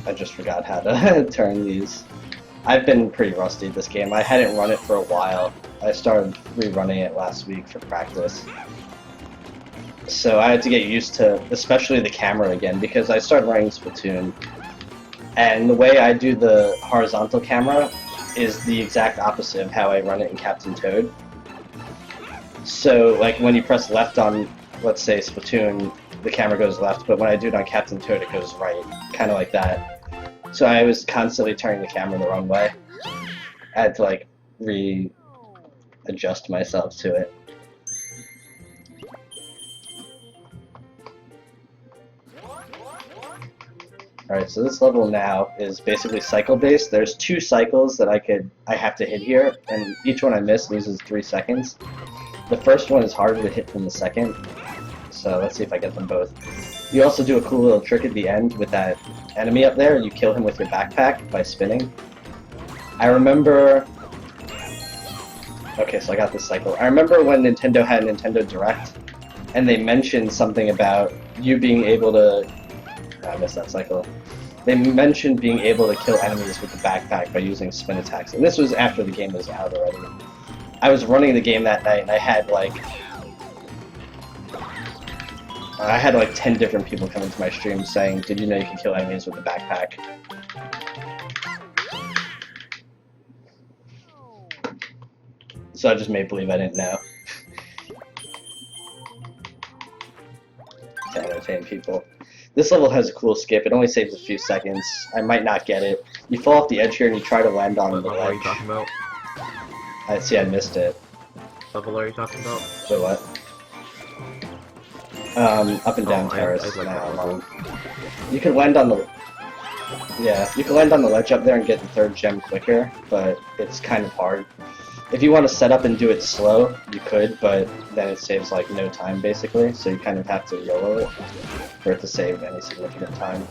I just forgot how to turn these. I've been pretty rusty at this game. I hadn't run it for a while. I started rerunning it last week for practice. So I had to get used to, especially the camera again, because I started running Splatoon. And the way I do the horizontal camera is the exact opposite of how I run it in Captain Toad. So, like, when you press left on, let's say, Splatoon, the camera goes left, but when I do it on Captain Toad, it goes right. Kind of like that. So I was constantly turning the camera the wrong way. I had to, like, readjust myself to it. Alright, so this level now is basically cycle-based. There's 2 cycles that I have to hit here, and each one I miss loses 3 seconds. The first one is harder to hit than the second, so let's see if I get them both. You also do a cool little trick at the end with that enemy up there. You kill him with your backpack by spinning. I remember... Okay, so I got this cycle. I remember when Nintendo had Nintendo Direct, and they mentioned something about you being able to... I missed that cycle. They mentioned being able to kill enemies with the backpack by using spin attacks, and this was after the game was out already. I was running the game that night, and I had like 10 different people come into my stream saying, "Did you know you can kill enemies with the backpack?" So I just made believe I didn't know. To entertain people. This level has a cool skip. It only saves a few seconds. I might not get it. You fall off the edge here and you try to land on the What are you ledge. talking about? I see. I missed it. What level are you talking about? So what? Up and down terrace. I like not that along. You can land on the... Yeah, you can land on the ledge up there and get the 3rd gem quicker, but it's kind of hard. If you want to set up and do it slow, you could, but then it saves like no time basically, so you kind of have to YOLO it for it to save any significant time.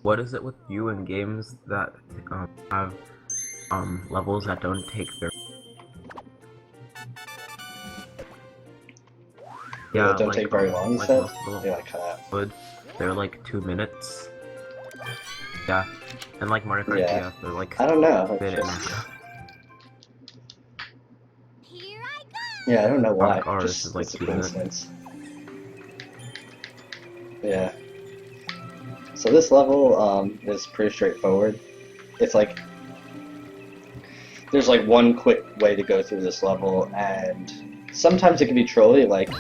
What is it with you in games that have levels that don't take their Yeah, don't take very long, you like said? most of the Yeah, I cut out. would. They're like 2 minutes. Yeah, and like Mario Kart, Yeah. yeah, they're like I don't know. minute and a Just... half. Yeah, I don't know why. Oh, this Just is like it's a 2 minutes. coincidence. Yeah. So this level is pretty straightforward. It's like there's like one quick way to go through this level, and sometimes it can be trolly. Like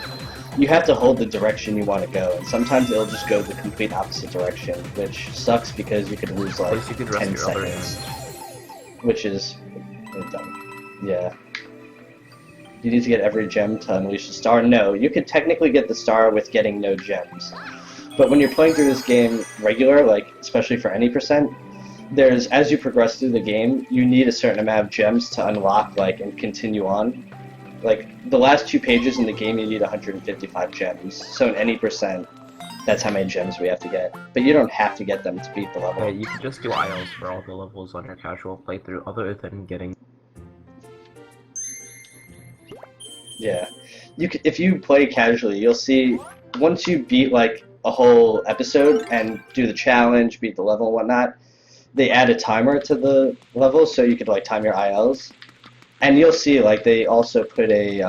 you have to hold the direction you want to go, and sometimes it'll just go the complete opposite direction, which sucks because you could lose At like least you could rest 10 your other seconds, hand. which is dumb. Yeah. You need to get every gem to unleash the star. No, you could technically get the star with getting no gems. But when you're playing through this game regular, like especially for any percent, there's as you progress through the game, you need a certain amount of gems to unlock like and continue on. Like the last 2 pages in the game, you need 155 gems. So in any percent, that's how many gems we have to get. But you don't have to get them to beat the level. Yeah, you can just do ILs for all the levels on your casual playthrough, other than getting. Yeah, if you play casually, you'll see once you beat like a whole episode and do the challenge, beat the level and whatnot, they add a timer to the level so you could like time your ILs, and you'll see like they also put a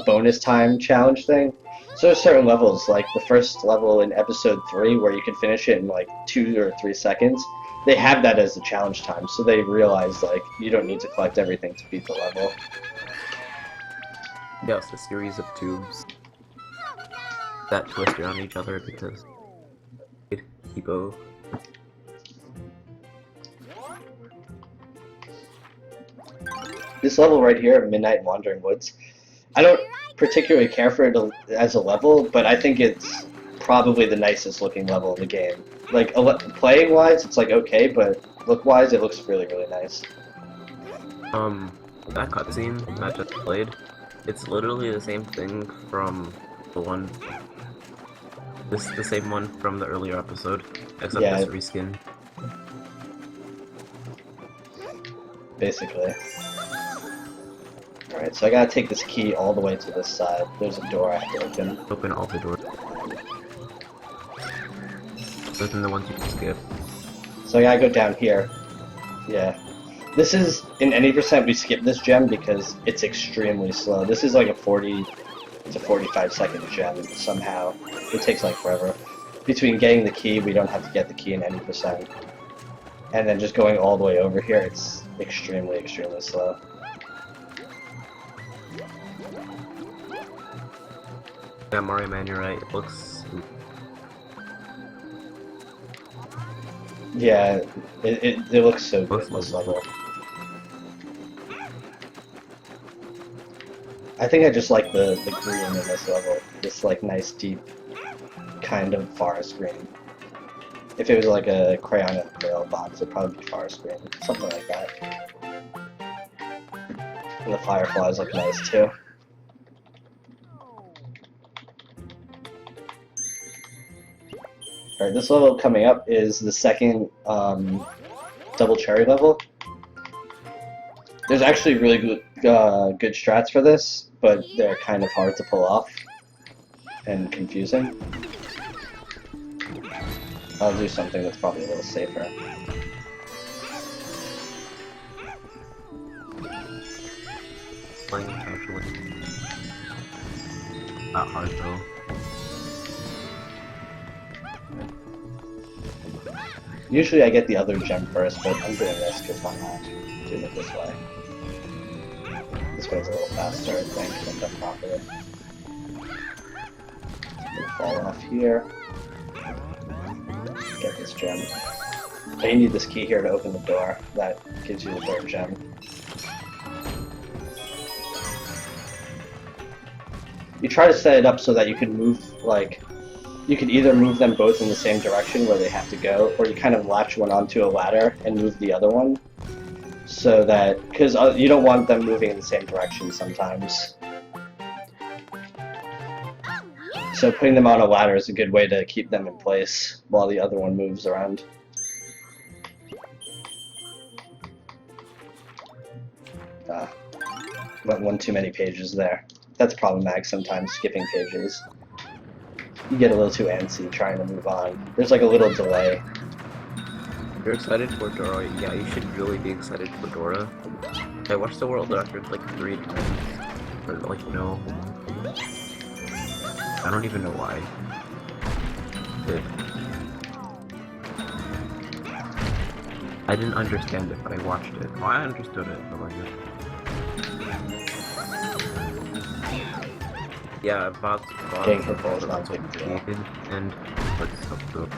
bonus time challenge thing. So there's certain levels, like the first level in episode 3 where you can finish it in like 2 or 3 seconds. They have that as the challenge time, so they realize like you don't need to collect everything to beat the level. Yes, a series of tubes that twist around each other because people. This level right here, Midnight Wandering Woods, I don't particularly care for it as a level, but I think it's probably the nicest looking level in the game. Like, playing wise, it's like okay, but look wise, it looks really, really nice. That cutscene that just played, it's literally the same thing from the one. The same one from the earlier episode, except Yeah. it's reskin. Basically. Alright, so I gotta take this key all the way to this side. There's a door I have to open. Open all the doors. Other than the ones you can skip. So I gotta go down here. Yeah. This is, in any percent, we skip this gem because it's extremely slow. This is like a 40 to 45 second gem somehow. It takes like forever. Between getting the key, we don't have to get the key in any percent. And then just going all the way over here, it's extremely, extremely slow. Yeah, Mario Man, you're right. It looks. Yeah, it looks so good in this level. I think I just like the green in this level. This like nice deep kind of forest green. If it was like a crayon mailbox, it'd probably be forest green. Something like that. And the fireflies look nice too. Alright, this level coming up is the second double cherry level. There's actually really good strats for this, but they're kind of hard to pull off and confusing. I'll do something that's probably a little safer. Playing casually. Not hard though. Usually I get the other gem first, but I'm doing this because why not? Do it this way. This way's a little faster, I think, when done properly. Gonna fall off here. Get this gem. Oh, you need this key here to open the door. That gives you the third gem. You try to set it up so that you can move, like, you can either move them both in the same direction where they have to go, or you kind of latch one onto a ladder and move the other one. So that, because you don't want them moving in the same direction sometimes. So putting them on a ladder is a good way to keep them in place while the other one moves around. Went one too many pages there. That's problematic sometimes, skipping pages. You get a little too antsy trying to move on. There's like a little delay. You're excited for Dora? Yeah, you should really be excited for Dora. I watched the world record like 3 times. for like no. I don't even know why. I didn't understand it, but I watched it. Well, I understood it, but like. Yeah, bots Getting for balls not taking complicated and like so good.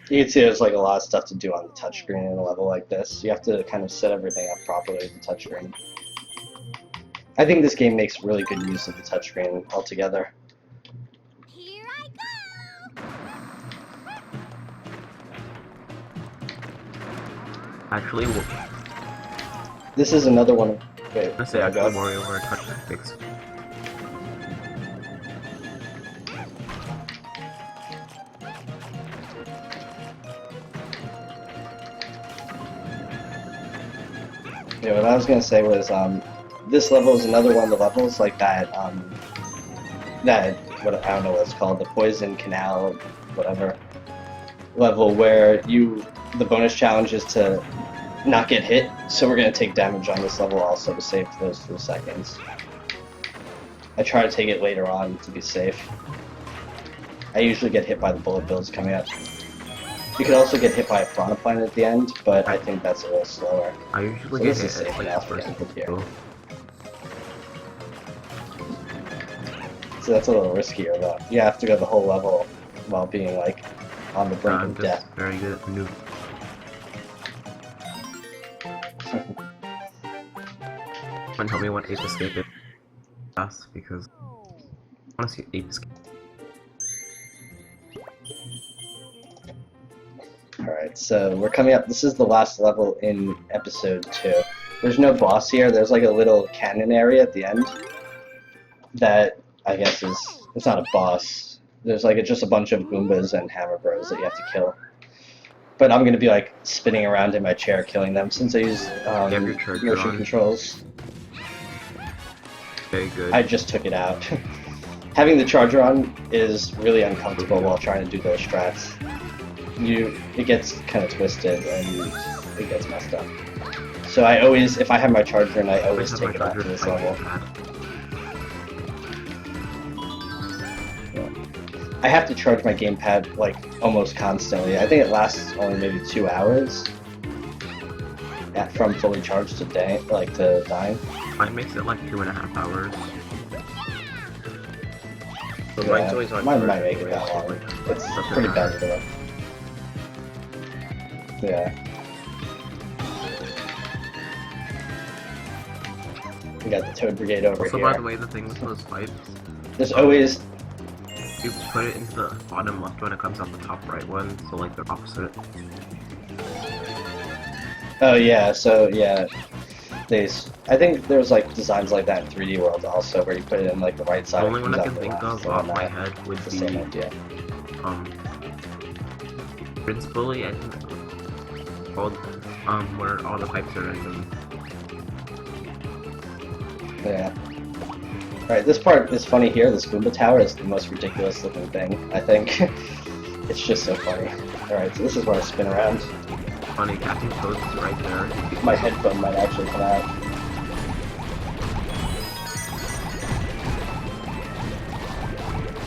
You can see there's like a lot of stuff to do on the touchscreen in a level like this. You have to kind of set everything up properly with the touchscreen. I think this game makes really good use of the touchscreen altogether. Here I go. Actually, This is another one. Wait, let's say I actually go. Mario where touch fixed. Yeah, what I was gonna say was, this level is another one of the levels like that. What I don't know what it's called, the Poison Canal, whatever level, where the bonus challenge is to not get hit. So we're gonna take damage on this level also to save those 3 seconds. I try to take it later on to be safe. I usually get hit by the bullet bills coming up. You could also get hit by a piranha plant at the end, but I think that's a little slower. I usually So get this is hit safe like enough first to hit here. go. So that's a little riskier though. You have to go the whole level while being like on the brink I'm of just death. very good at noob. Someone tell me what Ape Escape is fast because I want to see Ape Escape. Alright, so we're coming up. This is the last level in episode 2. There's no boss here. There's like a little cannon area at the end that I guess it's not a boss. There's like just a bunch of Goombas and Hammer Bros that you have to kill. But I'm gonna be like spinning around in my chair killing them since I use your charger motion on? controls. Very good. I just took it out. Having the charger on is really uncomfortable while trying to do those strats. It gets kind of twisted and it gets messed up. So I always, if I have my charger in, I always take it off to this level. I have to charge my gamepad like almost constantly. I think it lasts only maybe 2 hours from fully charged to dying. Mine makes it like 2.5 hours. So Yeah, mine's always on mine charge might make it anyway, that so, long. like, It's doesn't pretty matter. bad for them. Yeah. We got the Toad Brigade over Also, here. by the way, the thing with those pipes, There's always... you put it into the bottom left one, it comes out the top right one, so like they're opposite. Oh yeah, so yeah. I think there's like designs like that in 3D World also, where you put it in like the right side. The only it one comes I out can the think left, of so off my that- head would it's the be, same idea. principally, I think, called, where all the pipes are random. Yeah. Alright, this part is funny here. This Goomba Tower is the most ridiculous looking thing, I think. It's just so funny. Alright, so this is where I spin around. Funny, Captain Toad's right there. My headphone might actually come out.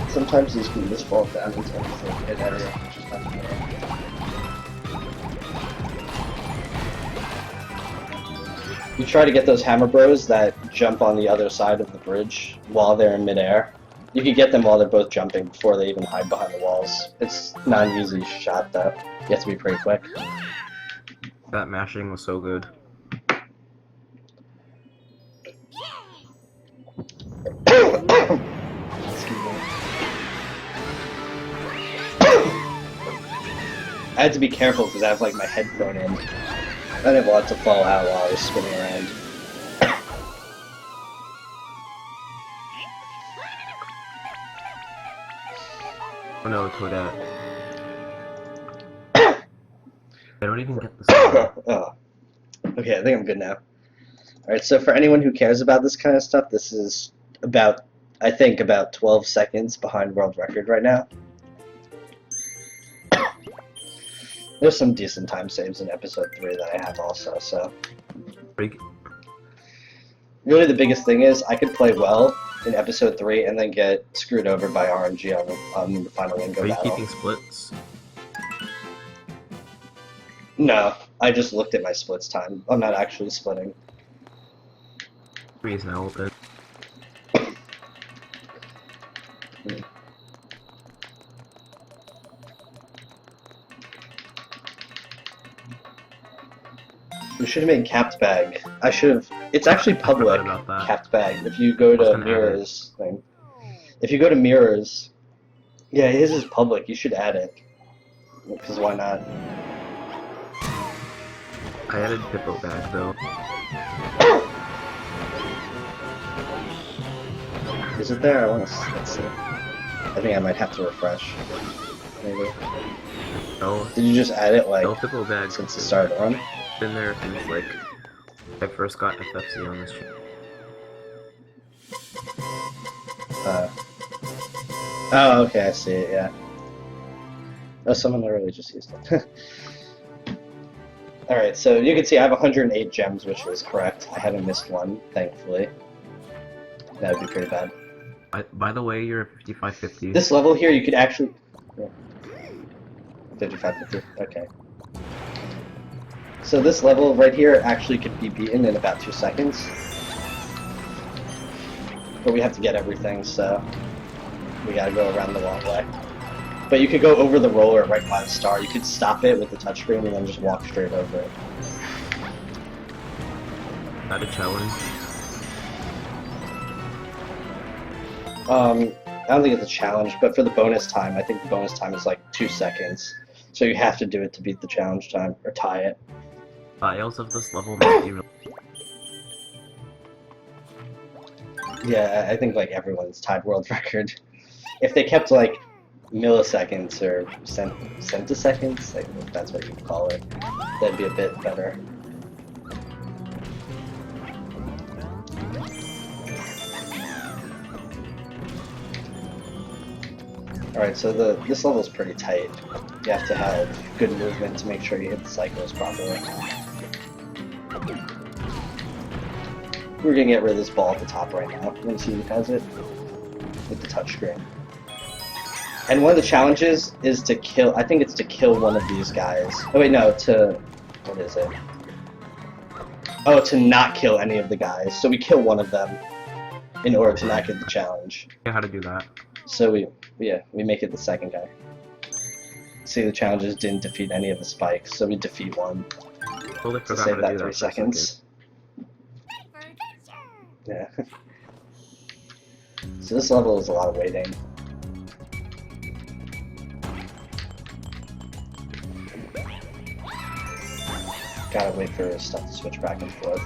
Sometimes these Goombas fall down into like an area, which is kind of annoying. You try to get those Hammer Bros that jump on the other side of the bridge while they're in midair. You can get them while they're both jumping before they even hide behind the walls. It's not an easy shot though. You have to be pretty quick. That mashing was so good. Excuse me. I had to be careful because I have like my headphone in. I didn't want it to fall out while I was spinning around. Oh no, Toadette. I don't even get the song. Oh. Okay, I think I'm good now. Alright, so for anyone who cares about this kind of stuff, this is about I think, about 12 seconds behind world record right now. There's some decent time saves in episode 3 that I have also, so... Really the biggest thing is, I could play well in episode 3 and then get screwed over by RNG on the final Lingo Are you battle. keeping splits? No, I just looked at my splits time. I'm not actually splitting. Freeze now open. We should have made capped bag. I should have. It's actually public about that. capped bag. If you go I was to gonna add mirrors thing, if you go to mirrors, yeah, his is public. You should add it. Because why not? I added Hippo back though. Is it there? I want to. Let's see. I think I might have to refresh. Maybe. No, Did you just add it like no Hippo bag. since the start of the run? Been there since like I first got FFC on this channel. Oh, okay, I see it. Yeah. Oh, someone literally just used it. All right, so you can see I have 108 gems, which was correct. I haven't missed one, thankfully. That would be pretty bad. By the way, you're at 5550. This level here, you could actually... Yeah. 55-50, okay. So this level right here actually could be beaten in about 2 seconds. But we have to get everything, so we gotta go around the long way. But you could go over the roller right by the star. You could stop it with the touchscreen and then just walk straight over it. Is that a challenge? I don't think it's a challenge, but for the bonus time, I think the bonus time is like 2 seconds. So you have to do it to beat the challenge time, or tie it. Files of this level might be really... Yeah, I think like everyone's tied world record. If they kept like milliseconds or centiseconds, I think that's what you would call it, that'd be a bit better. Alright, so this level's pretty tight. You have to have good movement to make sure you hit the cycles properly. We're gonna get rid of this ball at the top right now. You can see who has it with the touchscreen. And one of the challenges is to kill, I think it's to kill one of these guys. Oh wait, no, what is it? Oh, to not kill any of the guys. So we kill one of them in order to not get the challenge. Yeah, how to do that. So we make it the second guy. See, the challenges didn't defeat any of the spikes, so we defeat one Totally to forgot save how to that do 3 that for a second. seconds. Yeah. So this level is a lot of waiting. Gotta wait for stuff to switch back and forth.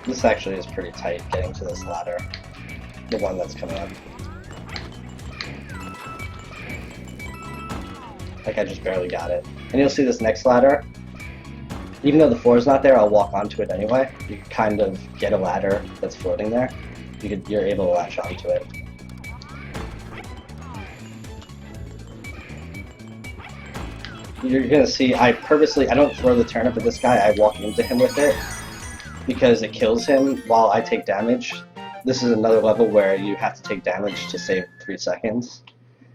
This actually is pretty tight getting to this ladder. The one that's coming up. Like I just barely got it. And you'll see this next ladder. Even though the floor is not there, I'll walk onto it anyway. You can kind of get a ladder that's floating there. You're able to latch onto it. You're gonna see, I don't throw the turnip at this guy, I walk into him with it. Because it kills him while I take damage. This is another level where you have to take damage to save 3 seconds.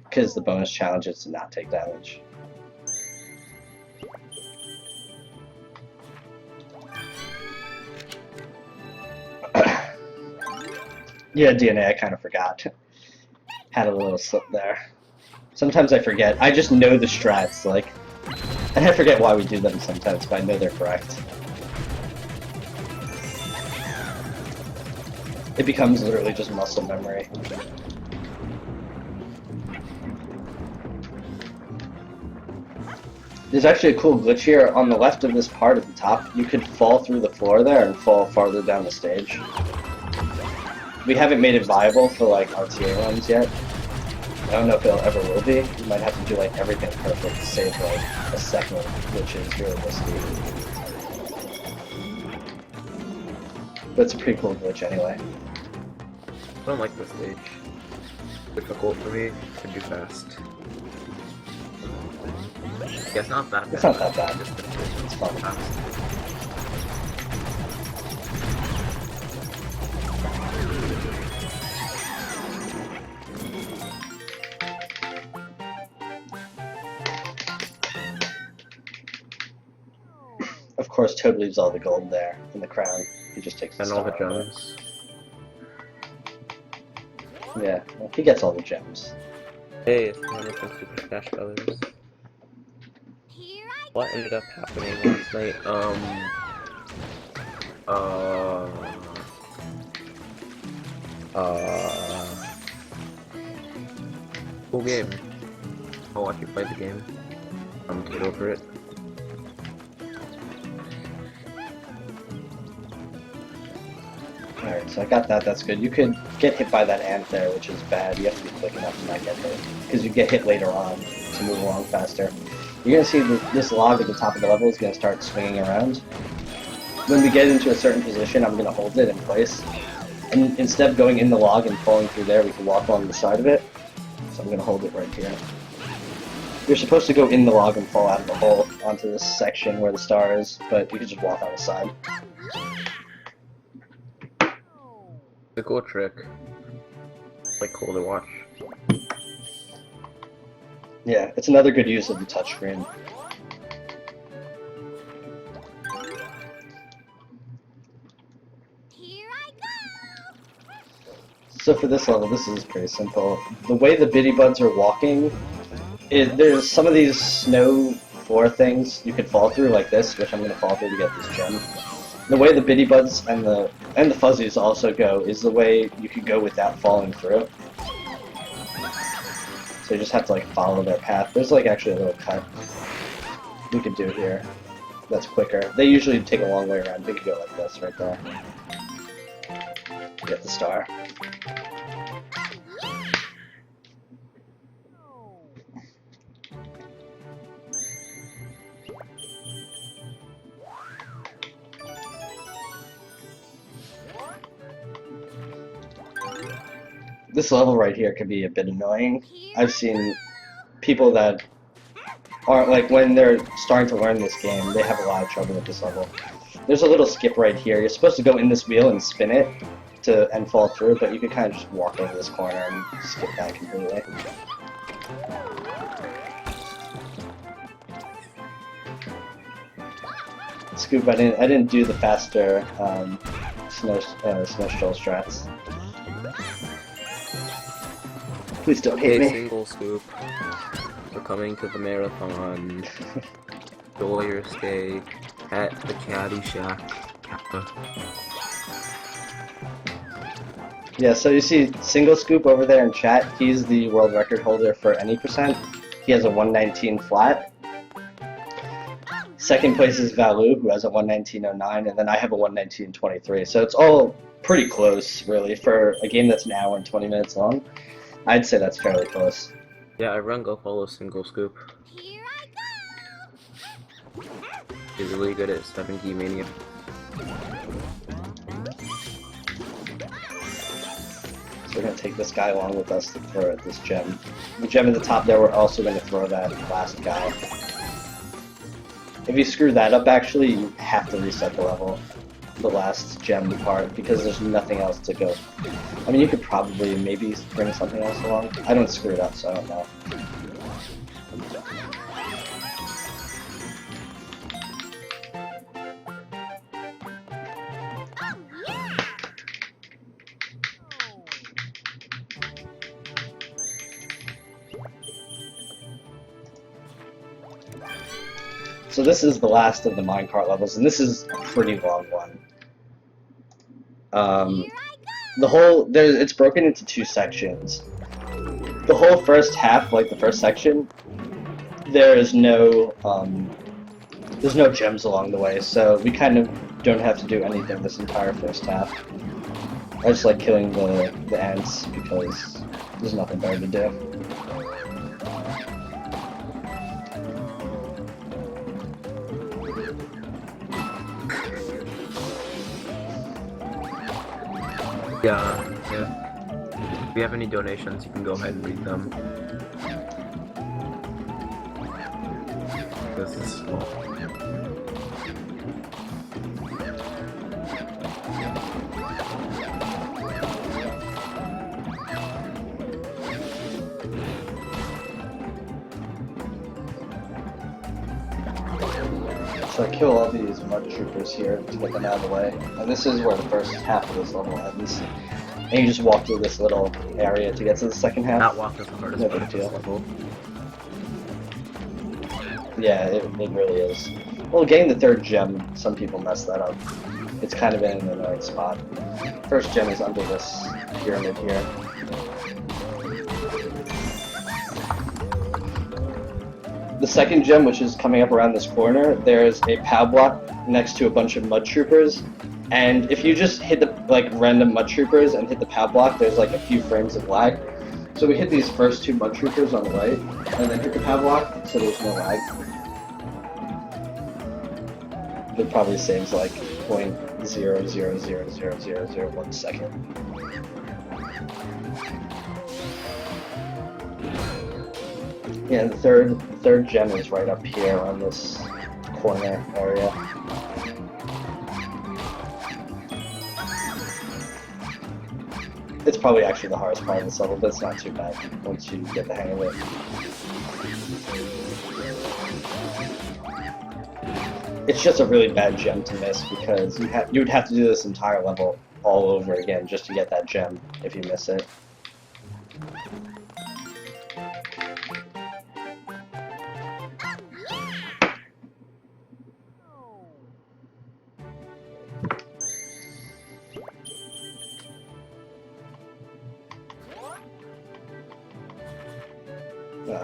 Because the bonus challenge is to not take damage. Yeah, DNA, I kind of forgot. Had a little slip there. Sometimes I forget. I just know the strats, like... And I forget why we do them sometimes, but I know they're correct. It becomes literally just muscle memory. There's actually a cool glitch here. On the left of this part at the top, you could fall through the floor there and fall farther down the stage. We haven't made it viable for like RTA runs yet, I don't know if it'll ever will be. You might have to do like everything perfect to save like a second, which is really risky. But it's a pretty cool glitch anyway. I don't like this stage. Difficult for me to do fast. Yeah, it's not that bad. It's not that bad. Just It's fun. fast. Of course, Toad leaves all the gold there in the crown. He just takes the And all the star. gems. Yeah, well, he gets all the gems. Hey, it's time for some Super Smash Brothers. Here I What ended up happening last night? Cool game. I'll watch you play the game. I'm get over it. Alright, so I got that, that's good. You could get hit by that ant there, which is bad. You have to be quick enough to not get hit. Because you get hit later on to move along faster. You're going to see that this log at the top of the level is going to start swinging around. When we get into a certain position, I'm going to hold it in place. And instead of going in the log and falling through there, we can walk along the side of it. So I'm going to hold it right here. You're supposed to go in the log and fall out of the hole onto this section where the star is, but you can just walk on the side. It's a cool trick. It's like cool to watch. Yeah, it's another good use of the touchscreen. Here I go. So for this level, this is pretty simple. The way the Biddy Buds are walking, there's some of these snow floor things you could fall through like this, which I'm going to fall through to get this gem. The way the Biddy Buds and the Fuzzies also go is the way you could go without falling through. So you just have to like follow their path. There's like actually a little cut we could do here that's quicker. They usually take a long way around. We could go like this right there. Get the star. This level right here can be a bit annoying. I've seen people that aren't like when they're starting to learn this game, they have a lot of trouble with this level. There's a little skip right here. You're supposed to go in this wheel and spin it and fall through, but you can kind of just walk over this corner and skip that completely. Scoop, I didn't do the faster snow stroll strats. Please don't hit Hey, me. single scoop. We're coming to the marathon. Enjoy your stay at the Caddy Shack. Yeah, so you see Single Scoop over there in chat. He's the world record holder for any percent. He has a 119 flat. Second place is Valu, who has a 119.09, and then I have a 119.23. So it's all pretty close, really, for a game that's an hour and 20 minutes long. I'd say that's fairly close. Yeah, I run go follow single scoop. Here I go. He's really good at 7G Mania. So we're going to take this guy along with us to throw at this gem. The gem at the top there, we're also going to throw that last guy. If you screw that up, actually, you have to reset the level. The last gem part, because there's nothing else to go. I mean, you could probably maybe bring something else along. I don't screw it up, so I don't know. So this is the last of the minecart levels, and this is a pretty long one. It's broken into two sections. The whole first half, like the first section, there's no gems along the way, so we kind of don't have to do anything this entire first half. I just like killing the ants because there's nothing better to do. Yeah. If you have any donations, you can go ahead and read them. This is small. So I kill all these mud troopers here to get them out of the way. And this is where the first half of this level ends. And you just walk through this little area to get to the second half. That walk is the hardest No part big of this deal. level. Yeah, it really is. Well, getting the third gem, some people mess that up. It's kind of in an annoying spot. First gem is under this pyramid here. The second gem, which is coming up around this corner, there's a POW block next to a bunch of mud troopers. And if you just hit the random mud troopers and hit the POW block, there's like a few frames of lag. So we hit these first two mud troopers on the right, and then hit the POW block, so there's no lag. It probably saves like 0.0000001 second. Yeah, the third gem is right up here on this corner area. It's probably actually the hardest part of this level, but it's not too bad once you get the hang of it. It's just a really bad gem to miss because you would have to do this entire level all over again just to get that gem if you miss it.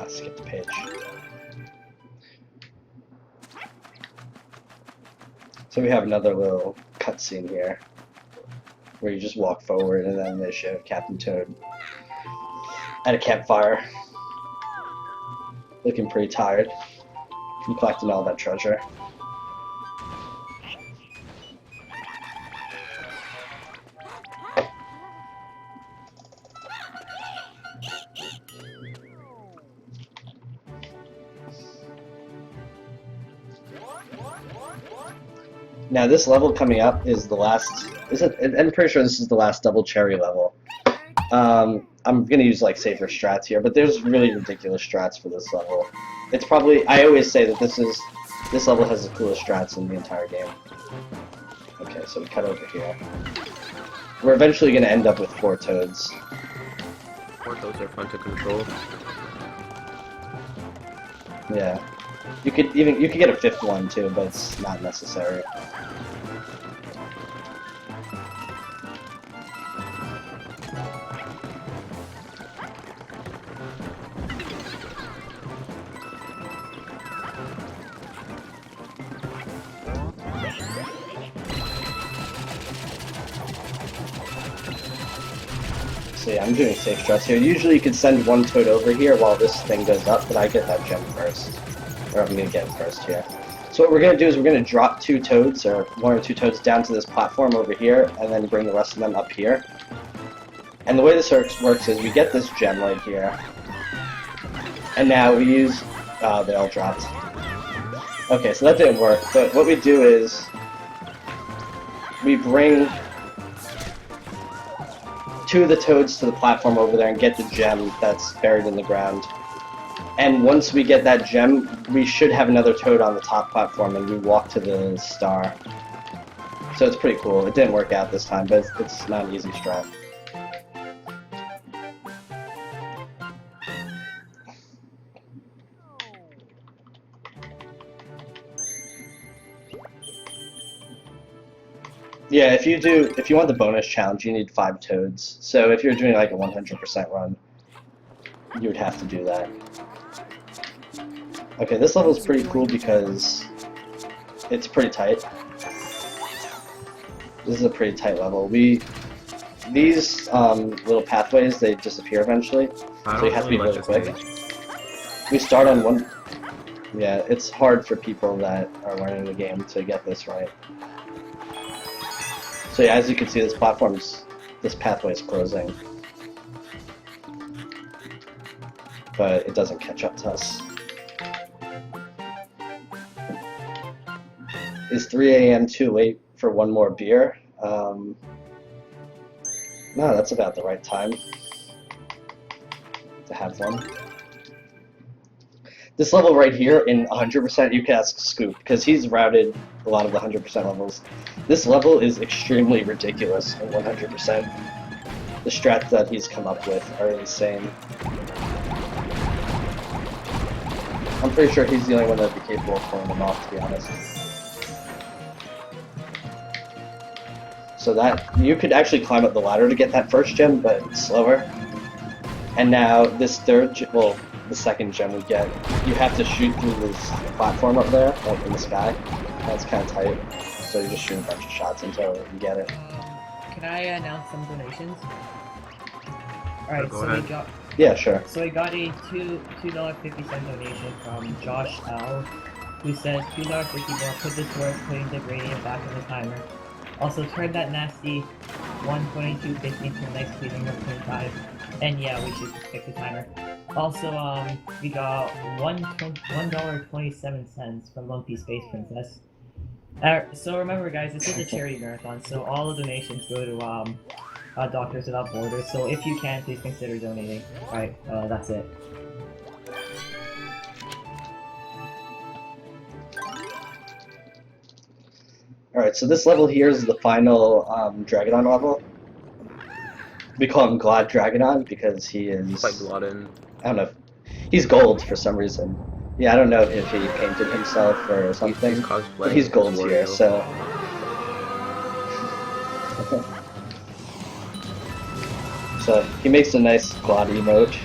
Skip the page. So we have another little cutscene here, where you just walk forward and then they show Captain Toad at a campfire, looking pretty tired, from collecting all that treasure. Now this level coming up is the last, I'm pretty sure this is the last double cherry level. I'm gonna use like safer strats here, but there's really ridiculous strats for this level. It's probably, I always say that this level has the coolest strats in the entire game. Okay, so we cut over here. We're eventually gonna end up with 4 toads. 4 toads are fun to control. Yeah. You could get a 5th one too, but it's not necessary. So yeah, I'm doing safe strats here. Usually you could send 1 toad over here while this thing goes up, but I get that gem first. Or I'm going to get it first here. So what we're going to do is we're going to drop 2 toads, or 1 or 2 toads down to this platform over here, and then bring the rest of them up here. And the way this works is we get this gem right here. And now we use... they all dropped. Okay, so that didn't work, but what we do is... we bring 2 of the toads to the platform over there and get the gem that's buried in the ground. And once we get that gem, we should have another toad on the top platform and we walk to the star. So it's pretty cool. It didn't work out this time, but it's not an easy strat. Yeah, if you want the bonus challenge, you need 5 toads. So if you're doing like a 100% run, you would have to do that. Okay, this level is pretty cool because it's pretty tight. This is a pretty tight level. These little pathways, they disappear eventually, so you have to be really quick. We start on one. Yeah, it's hard for people that are learning the game to get this right. So yeah, as you can see, this platform's this pathway is closing. But it doesn't catch up to us. Is 3 a.m. too late for one more beer? No, that's about the right time to have one. This level right here in 100%, you can ask Scoop, because he's routed a lot of the 100% levels. This level is extremely ridiculous in 100%. The strats that he's come up with are insane. I'm pretty sure he's the only one that would be capable of pulling them off, to be honest. So that, you could actually climb up the ladder to get that first gem, but it's slower. And now this the second gem we get, you have to shoot through this platform up there, like in the sky. That's kind of tight. So you just shoot a bunch of shots until you get it. Can I announce some donations? Alright, Go so ahead. we got Yeah, sure. So I got a $2.50 donation from Josh L, who says $2.50 put this towards putting the gradient back in the timer. Also turn that nasty 122.50 to next feeding of 25. And yeah, we should pick the timer. Also, we got $1.27 from Lumpy Space Princess. So remember guys, this is a charity marathon, so all the donations go to Doctors Without Borders, so if you can, please consider donating. Alright, that's it. Alright, so this level here is the final Dragonon level. We call him Glad Dragonon because he is... Like Glodden. I don't know. He's gold for some reason. Yeah, I don't know if he painted himself or something. He's But he's gold here, so... So, he makes a nice Glad emote.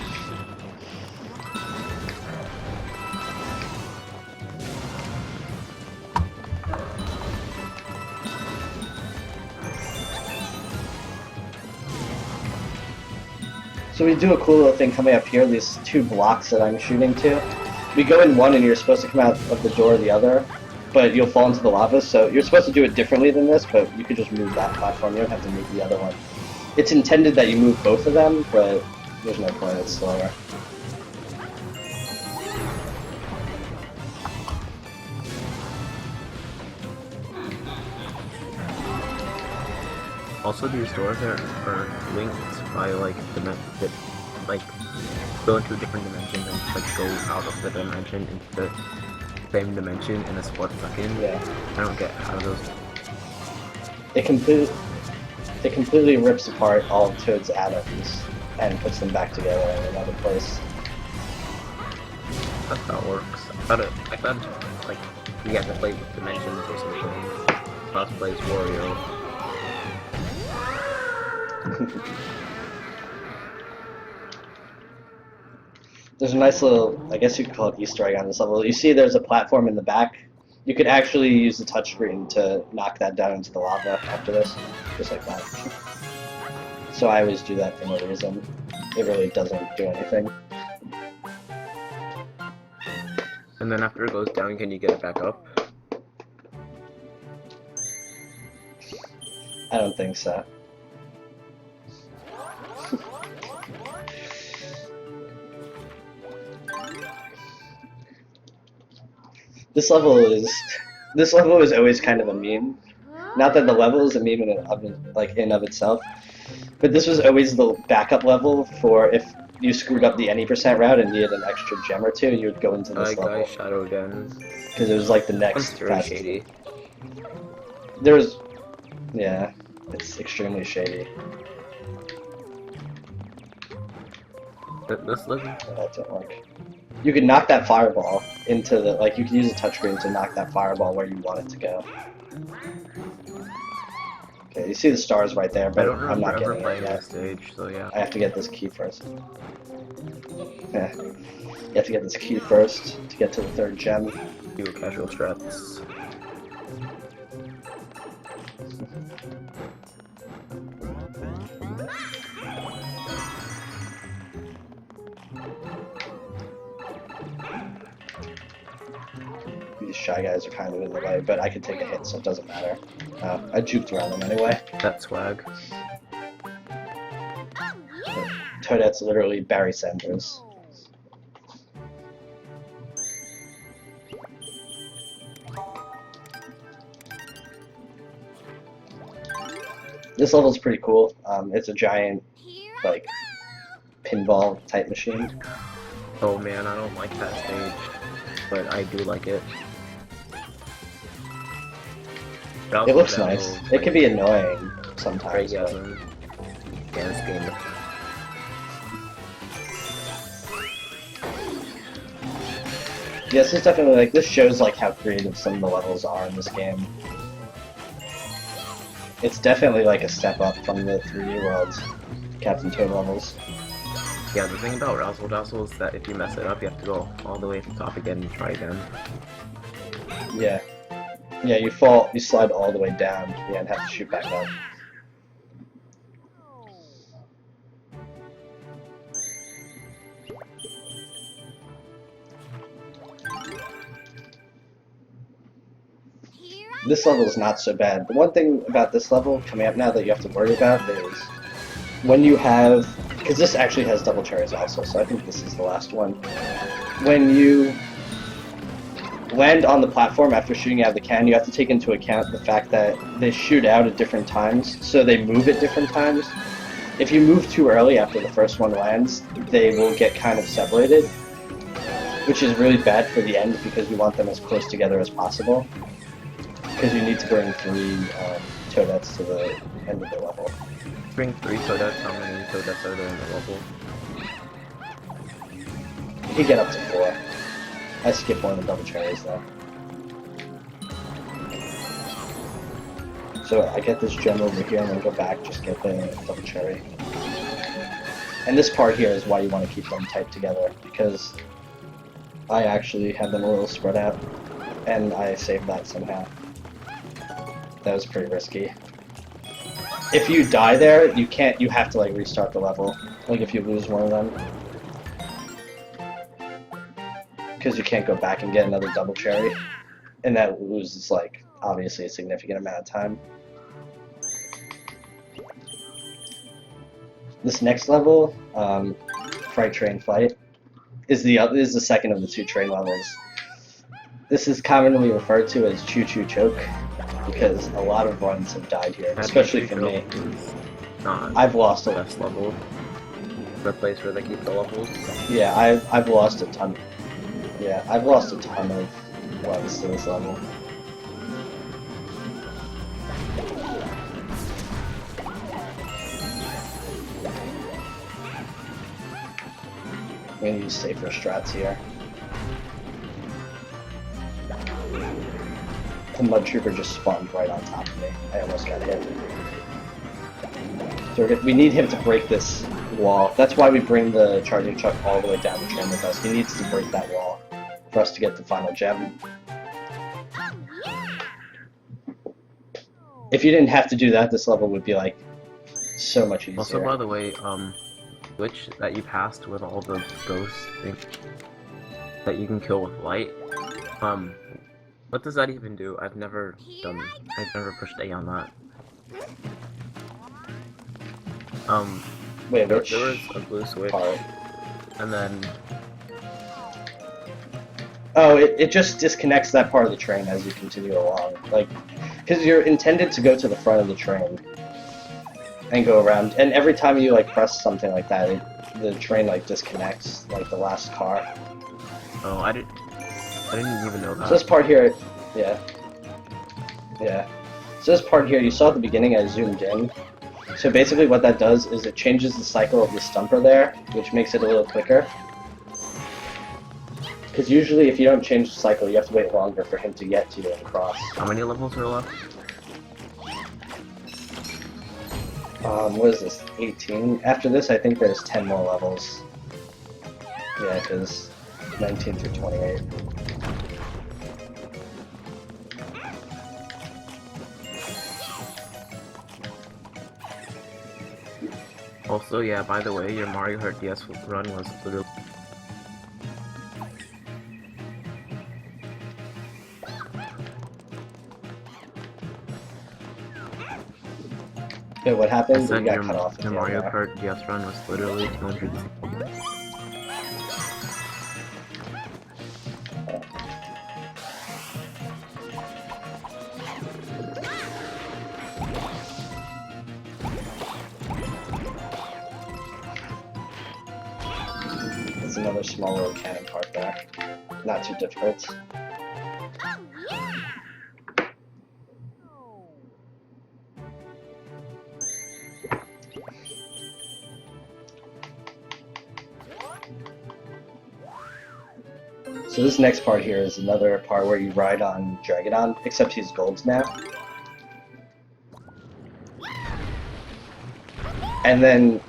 So we do a cool little thing coming up here, these two blocks that I'm shooting to. We go in one and you're supposed to come out of the door the other, but you'll fall into the lava, so you're supposed to do it differently than this, but you could just move that platform, you don't have to move the other one. It's intended that you move both of them, but there's no point, it's slower. Also, these doors are linked by like like go into a different dimension and like go out of the dimension into the same dimension in a split second. Yeah. I don't get how those. It completely rips apart all of Toad's atoms and puts them back together in another place. That's how it works. I thought like you have to play with dimensions or something. Cross plays Wario. There's a nice little, I guess you could call it Easter egg on this level. You see there's a platform in the back. You could actually use the touchscreen to knock that down into the lava after this, just like that. So I always do that for no reason. It really doesn't do anything. And then after it goes down, can you get it back up? I don't think so. This level is always kind of a meme. Not that the level is a meme in of itself, but this was always the backup level for if you screwed up the any % route and needed an extra gem or two, you would go into this level. Shadow again. Because it was like the next That's very fastest. shady. Yeah, it's extremely shady. This level. That didn't work. You could knock that fireball into the, you could use a touchscreen to knock that fireball where you want it to go. Okay, you see the stars right there, I but don't I'm remember not ever getting it playing yet. this stage, so yeah. I have to get this key first. Yeah. You have to get this key first to get to the third gem. Do casual strats. These shy guys are kind of in the way, but I can take a hit, so it doesn't matter. I juked around them anyway. That swag. Toadette's literally Barry Sanders. This level's pretty cool. It's a giant, Here like, pinball type machine. Oh man, I don't like that stage, but I do like it. It looks nice. It can be annoying sometimes. But... Yeah, this game. Yeah, this is definitely like, this shows like how creative some of the levels are in this game. It's definitely like a step up from the 3D World Captain Toad levels. Yeah, the thing about Razzle Dazzle is that if you mess it up, you have to go all the way to the top again and try again. Yeah. Yeah, you slide all the way down, yeah, and have to shoot back up. This level is not so bad. The one thing about this level coming up now that you have to worry about is when you have, because this actually has double cherries also, so I think this is the last one. When you land on the platform after shooting out of the cannon, you have to take into account the fact that they shoot out at different times, so they move at different times. If you move too early after the first one lands, they will get kind of separated, which is really bad for the end because you want them as close together as possible. Because you need to bring 3 Toadettes to the end of the level. Bring 3 Toadettes, how many Toadettes are there in the level? You can get up to 4. I skipped one of the double cherries though. So I get this gem over here and then go back, just get the double cherry. And this part here is why you want to keep them tight together, because I actually had them a little spread out, and I saved that somehow. That was pretty risky. If you die there, you have to like restart the level. Like if you lose one of them. Because you can't go back and get another double cherry. And that loses like, obviously a significant amount of time. This next level, Fright Train Fight, is the second of the 2 train levels. This is commonly referred to as Choo Choo Choke, because a lot of runs have died here, especially for me. I've lost a best level. The place where they keep the levels. Yeah, I've lost a ton. Yeah, I've lost a ton of runs to this level. I'm gonna use safer strats here. The Mud Trooper just spawned right on top of me. I almost got hit. So we need him to break this wall. That's why we bring the Charging Chuck all the way down the train with us. He needs to break that wall for us to get the final gem. If you didn't have to do that, this level would be like so much easier. Also, by the way, glitch that you passed with all the ghosts that you can kill with light. What does that even do? I've never pushed A on that. Wait, there was a blue switch, part? and then... Oh, it just disconnects that part of the train as you continue along. Like, because you're intended to go to the front of the train and go around, and every time you like press something like that, the train like disconnects, like the last car. Oh, I didn't even know that. So this part here, yeah. So this part here, you saw at the beginning I zoomed in. So basically what that does is it changes the cycle of the stumper there, which makes it a little quicker. Because usually if you don't change the cycle, you have to wait longer for him to get to you and cross. How many levels are left? What is this, 18? After this, I think there's 10 more levels. Yeah, because 19 through 28. Also, yeah, by the way, your Mario Kart DS run was literally... Wait, what I happened? You said got your, cut off at your the end Mario there. Kart DS run was literally 200. There's another small little cannon part there. Not too difficult. So this next part here is another part where you ride on Dragodon, except he's gold now. And then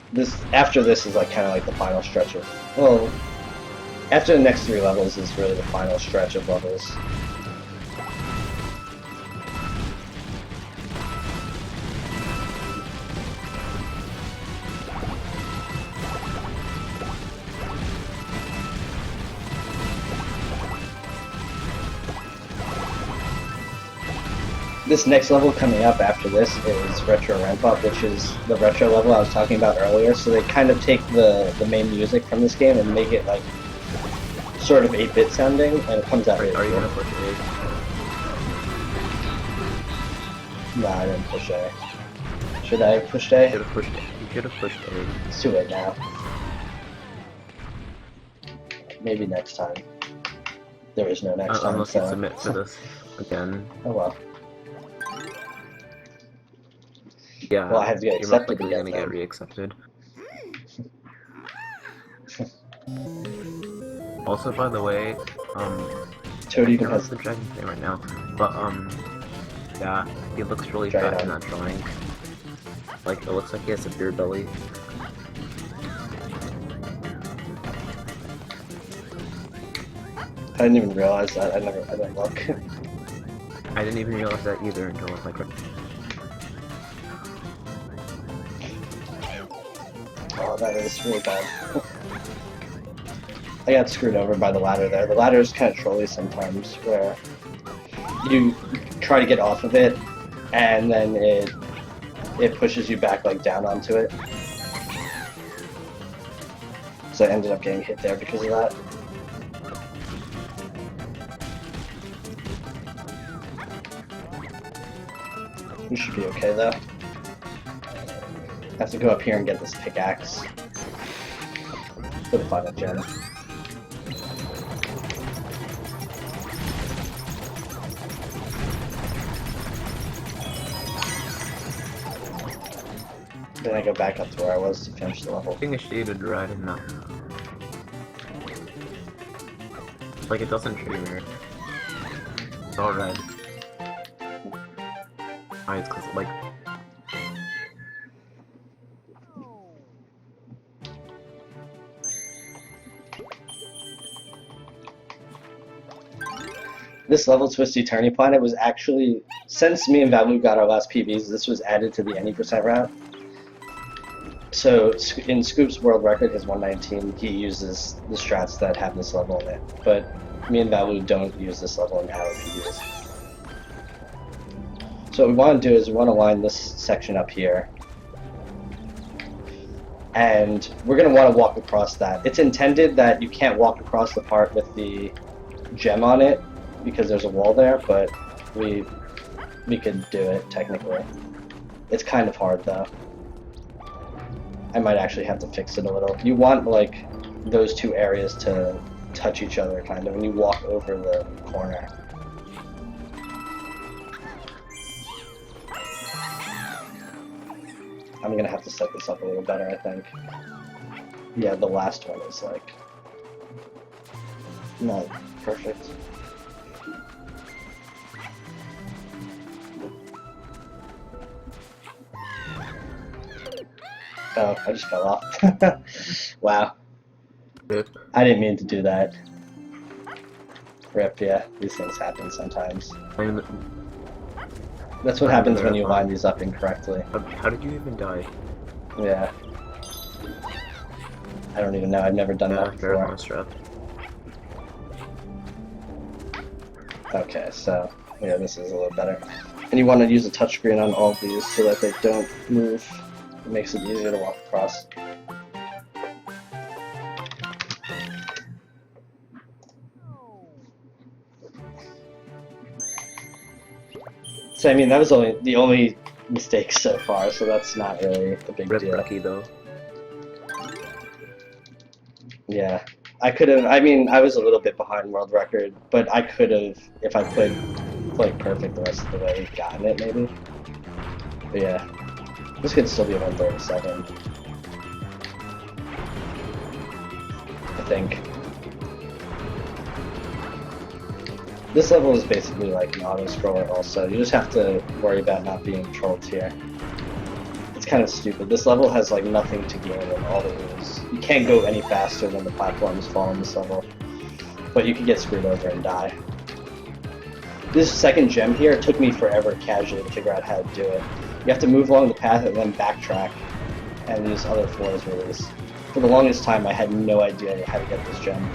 after this is like kind of like the final stretch of, well, after the next 3 levels is really the final stretch of levels. This next level coming up after this is Retro Ramp Up, which is the retro level I was talking about earlier. So they kind of take the main music from this game and make it like sort of 8-bit sounding, and it comes out really Are you cool. gonna push A? No, I didn't push A. Should I have pushed A? You should have pushed A. It's too late now. Maybe next time. There is no next time, Unless you so... submit for this again. Oh well. Yeah. Well, I have to get You're most accepted likely again, gonna get then. re-accepted. Also, by the way, Toad I even don't know has... the dragon's name right now, but yeah, he looks really Dragon. fat in that drawing. Like, it looks like he has a beer belly. I didn't even realize that. I didn't look. I didn't even realize that either until I was like, Oh, that is really bad. I got screwed over by the ladder there. The ladder is kind of trolly sometimes, where you try to get off of it, and then it pushes you back like down onto it. So I ended up getting hit there because of that. We should be okay though. I have to go up here and get this pickaxe for the final gem. Then I go back up to where I was to finish the level. I think a shaded red and not. Like, it doesn't trigger. It's all red. Why? It's cause, like, This level Twisty Turny Planet was actually, since me and Valu got our last PVs, this was added to the any percent route. So in Scoop's world record, his 119, he uses the strats that have this level in it. But me and Valu don't use this level in our PVs. So what we want to do is we want to line this section up here. And we're going to want to walk across that. It's intended that you can't walk across the part with the gem on it, because there's a wall there, but we could do it technically. It's kind of hard though. I might actually have to fix it a little. You want like those two areas to touch each other kind of when you walk over the corner. I'm gonna have to set this up a little better, I think. Yeah, the last one is like not perfect. Oh, I just fell off. Wow. rip. I didn't mean to do that. Rip, yeah. These things happen sometimes. I mean, That's what happens when you line these up incorrectly. how did you even die? Yeah. I don't even know. I've never done that You're a before. monster. Okay, so Yeah, this is a little better. And you want to use a touchscreen on all of these so that they don't move. It makes it easier to walk across. So I mean, that was the only mistake so far, so that's not really a big Rip deal. Rookie though. Yeah, I could have. I mean, I was a little bit behind world record, but I could have, if I played perfect the rest of the way, gotten it maybe. But yeah, this could still be 137. I think. This level is basically like an auto-scroller also. You just have to worry about not being trolled here. It's kind of stupid. This level has like nothing to gain and all it is. You can't go any faster than the platforms fall in this level. But you can get screwed over and die. This second gem here took me forever casually to figure out how to do it. You have to move along the path and then backtrack. And these other floors release. For the longest time I had no idea how to get this gem.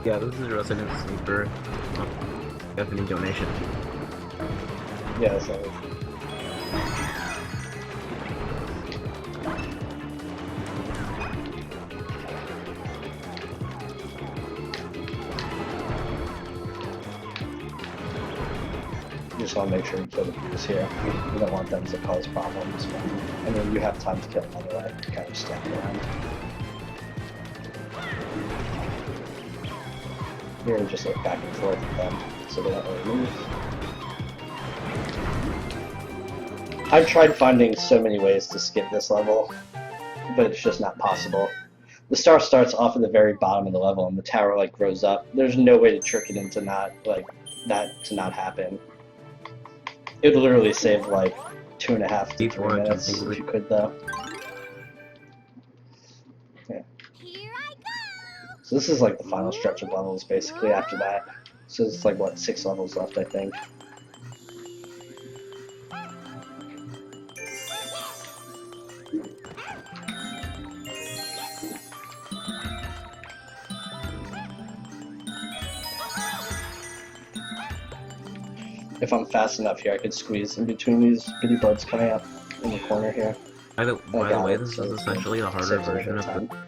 Yeah, this is Resident Sleeper. Definitely donation. Yeah, that's not it. You just want to make sure you kill the bees here. You don't want them to cause problems. I mean, you have time to kill them anyway. You kind of stand around. Here, just look back and forth with them, so they don't really move. I've tried finding so many ways to skip this level, but it's just not possible. The star starts off at the very bottom of the level, and the tower like grows up. There's no way to trick it into not that to not happen. It would literally save like 2.5 to 3 minutes if you could, though. Yeah. Here I go. So this is like the final stretch of levels, basically, after that. So it's like, what, 6 levels left, I think. If I'm fast enough here, I could squeeze in between these bitty buds coming up in the corner here. By the way, this is essentially a harder Saves a little version bit of of the... time.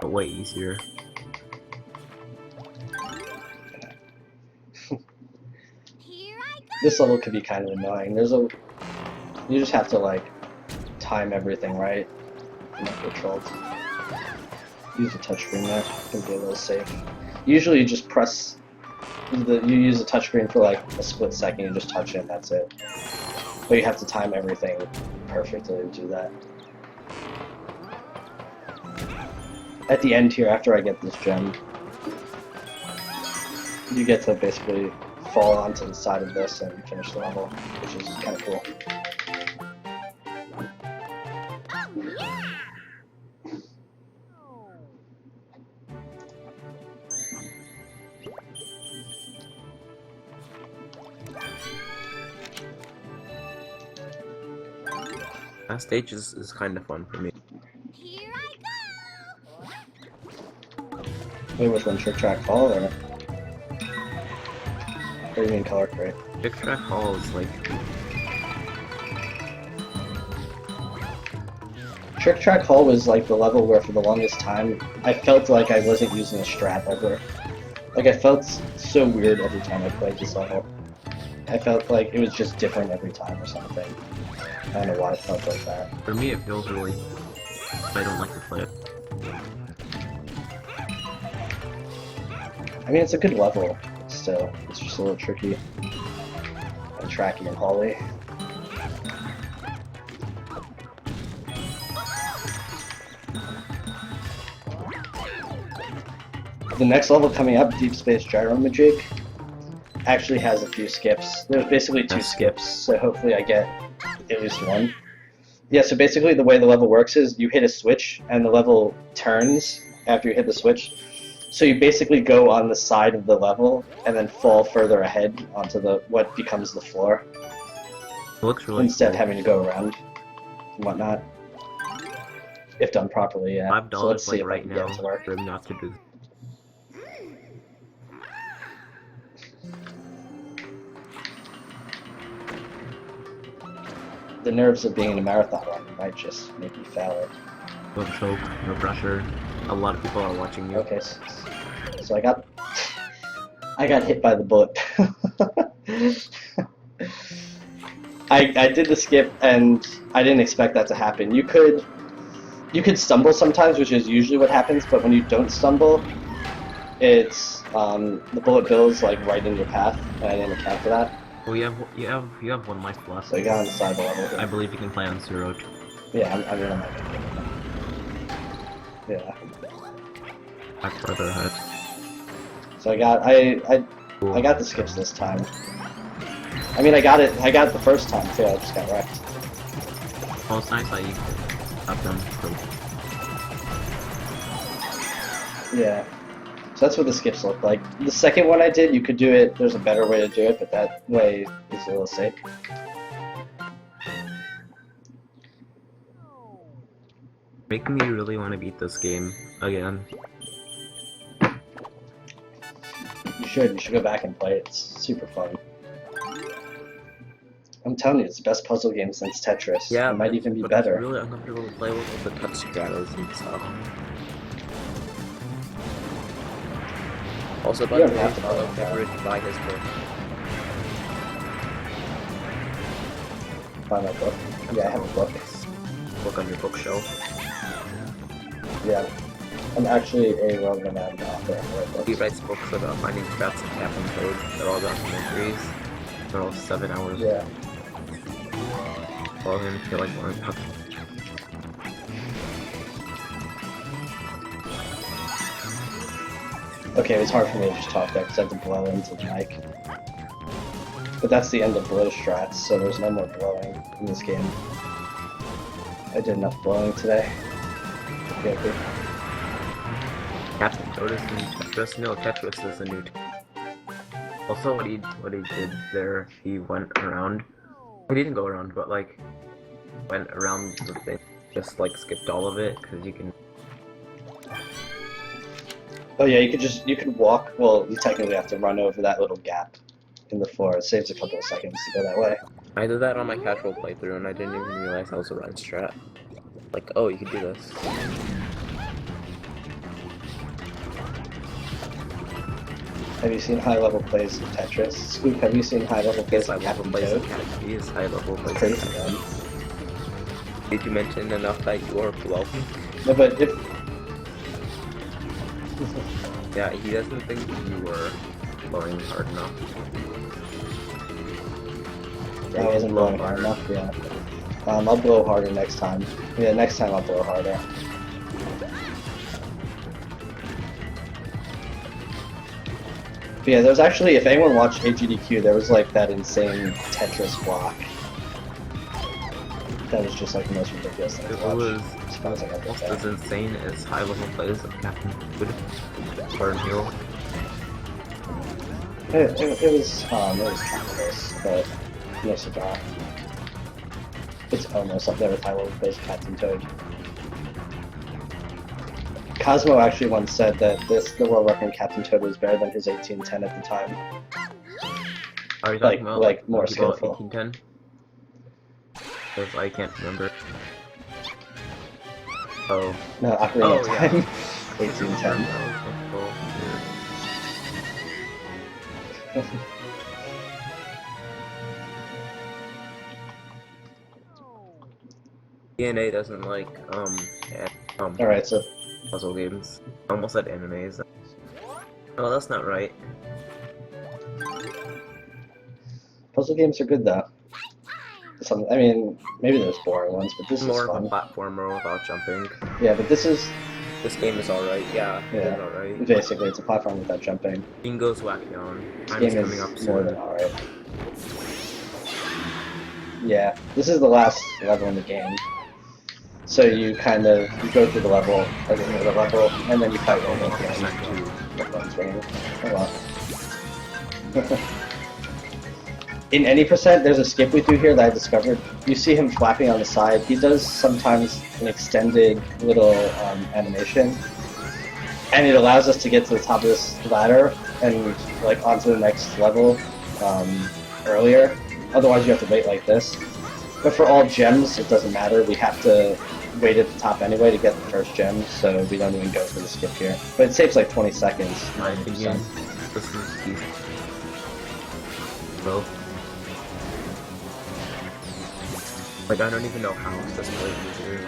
but way easier. Here I go. This level could be kind of annoying. You just have to like time everything right and not get trolled. Use a touchscreen there. Can be a little safe. Usually you just press you use a touchscreen for like a split second. You just touch it. And that's it. But you have to time everything perfectly to do that. At the end here, after I get this gem, you get to basically fall onto the side of this and finish the level, which is kind of cool. That stage is kind of fun for me. Here I go. Wait, which one? Trick Track Hall or do you mean Color Crate? Trick Track Hall is like... Trick Track Hall was like the level where for the longest time I felt like I wasn't using a strat ever. Like I felt so weird every time I played this level. I felt like it was just different every time or something. I don't know why I felt like that. For me, it feels really... I don't like to play it. I mean, it's a good level, but still, it's just a little tricky and tracky and holly. the next level coming up, Deep Space Gyro Majig, actually has a few skips. There's basically 2 skips, so hopefully I get at least one. Yeah, so basically the way the level works is you hit a switch and the level turns after you hit the switch. So you basically go on the side of the level and then fall further ahead onto the what becomes the floor. It looks really instead of cool. having to go around and whatnot. If done properly, yeah. $5 So let's see like if I right can now get it to work. for him not to do. The nerves of being in a marathon run might just make me fail it. Don't choke, no pressure. A lot of people are watching you. Okay, so I got hit by the bullet. I did the skip and I didn't expect that to happen. You could stumble sometimes, which is usually what happens, but when you don't stumble, it's the bullet bills like right in your path, and I didn't account for that. Well, you have 1 life left. So I got on the side of the level. I believe you can play on 0. Yeah, I mean, I'm not gonna get it. Yeah. Back further ahead. So I got the skips this time. I mean, I got it the first time too. I just got wrecked. Well, it's nice that you have them. Yeah. So that's what the skips look like. The second one I did, you could do it. There's a better way to do it, but that way is a little sick. Making me really want to beat this game again. You should go back and play it. It's super fun. I'm telling you, it's the best puzzle game since Tetris. Yeah, it might even be but better. It's really uncomfortable to play with all the touch shadows and stuff. Also, by You the don't way, have to follow play that. Keverage, buy his book. Find my book. Yeah, I have a book. Book on your bookshelf. Yeah. I'm actually a world-renowned author. I write He books. writes books about finding traps and Captain Toad. They're all documentaries. They're all 7 hours. Yeah. Follow him if you like learning about Okay, it was hard for me to just talk there because I had to blow into the mic. But that's the end of blow strats, so there's no more blowing in this game. I did enough blowing today. Okay, okay. Captain Toad is the new Tetris. No, Tetris is the new. Also, what he did there, he went around. He didn't go around, but like went around the thing. Just like skipped all of it because you can. Oh yeah, you could walk. Well, you technically have to run over that little gap in the floor. It saves a couple of seconds to go that way. I did that on my casual playthrough, and I didn't even realize that was a right strat. Like, oh, you could do this. Have you seen high-level plays of Tetris? Scoop, have you seen high-level plays High of level Captain plays of Toad? Cat. He is high level plays. Crazy, man. Did you mention enough that you are wealthy? No, but if... Yeah, he doesn't think you were blowing hard enough. I wasn't blowing hard enough, yeah. I'll blow harder next time. Yeah, next time I'll blow harder. But yeah, there was actually, if anyone watched AGDQ, there was like that insane Tetris block. That was just like the most ridiculous thing to It watch. was As far as I got almost there. as insane as high level plays of Captain Toad or Hero. It was kind of close, but no cigar. It's almost up there with high level plays of Captain Toad. Cosmo actually once said that the world record in Captain Toad was better than his 1810 at the time. Are you Like- talking about like more when people skillful. 1810? Because I can't remember. Oh. No, Ocarina Oh, of yeah. Time. 1810. DNA doesn't like Alright, so puzzle games. I almost said animes. Oh, that's not right. puzzle games are good though. I mean, maybe there's boring ones, but this is More of fun. a platformer without jumping. Yeah, but this is This game is alright. Yeah, Yeah. it's alright. Basically, it's a platform without jumping. Bingo's whacking on. This Time's game coming up is more soon. than alright. Yeah, this is the last level in the game. So you kind of go through the level, at the end of the level, and then you fight one at the end. 1% too. Oh well. In any percent, there's a skip we do here that I discovered. You see him flapping on the side. He does sometimes an extended little animation, and it allows us to get to the top of this ladder and like onto the next level earlier. Otherwise, you have to wait like this. But for all gems, it doesn't matter. We have to wait at the top anyway to get the first gem, so we don't even go for the skip here. But it saves like 20 seconds. In my opinion, 90%. this is easy. Bro. Like, I don't even know how this play easier.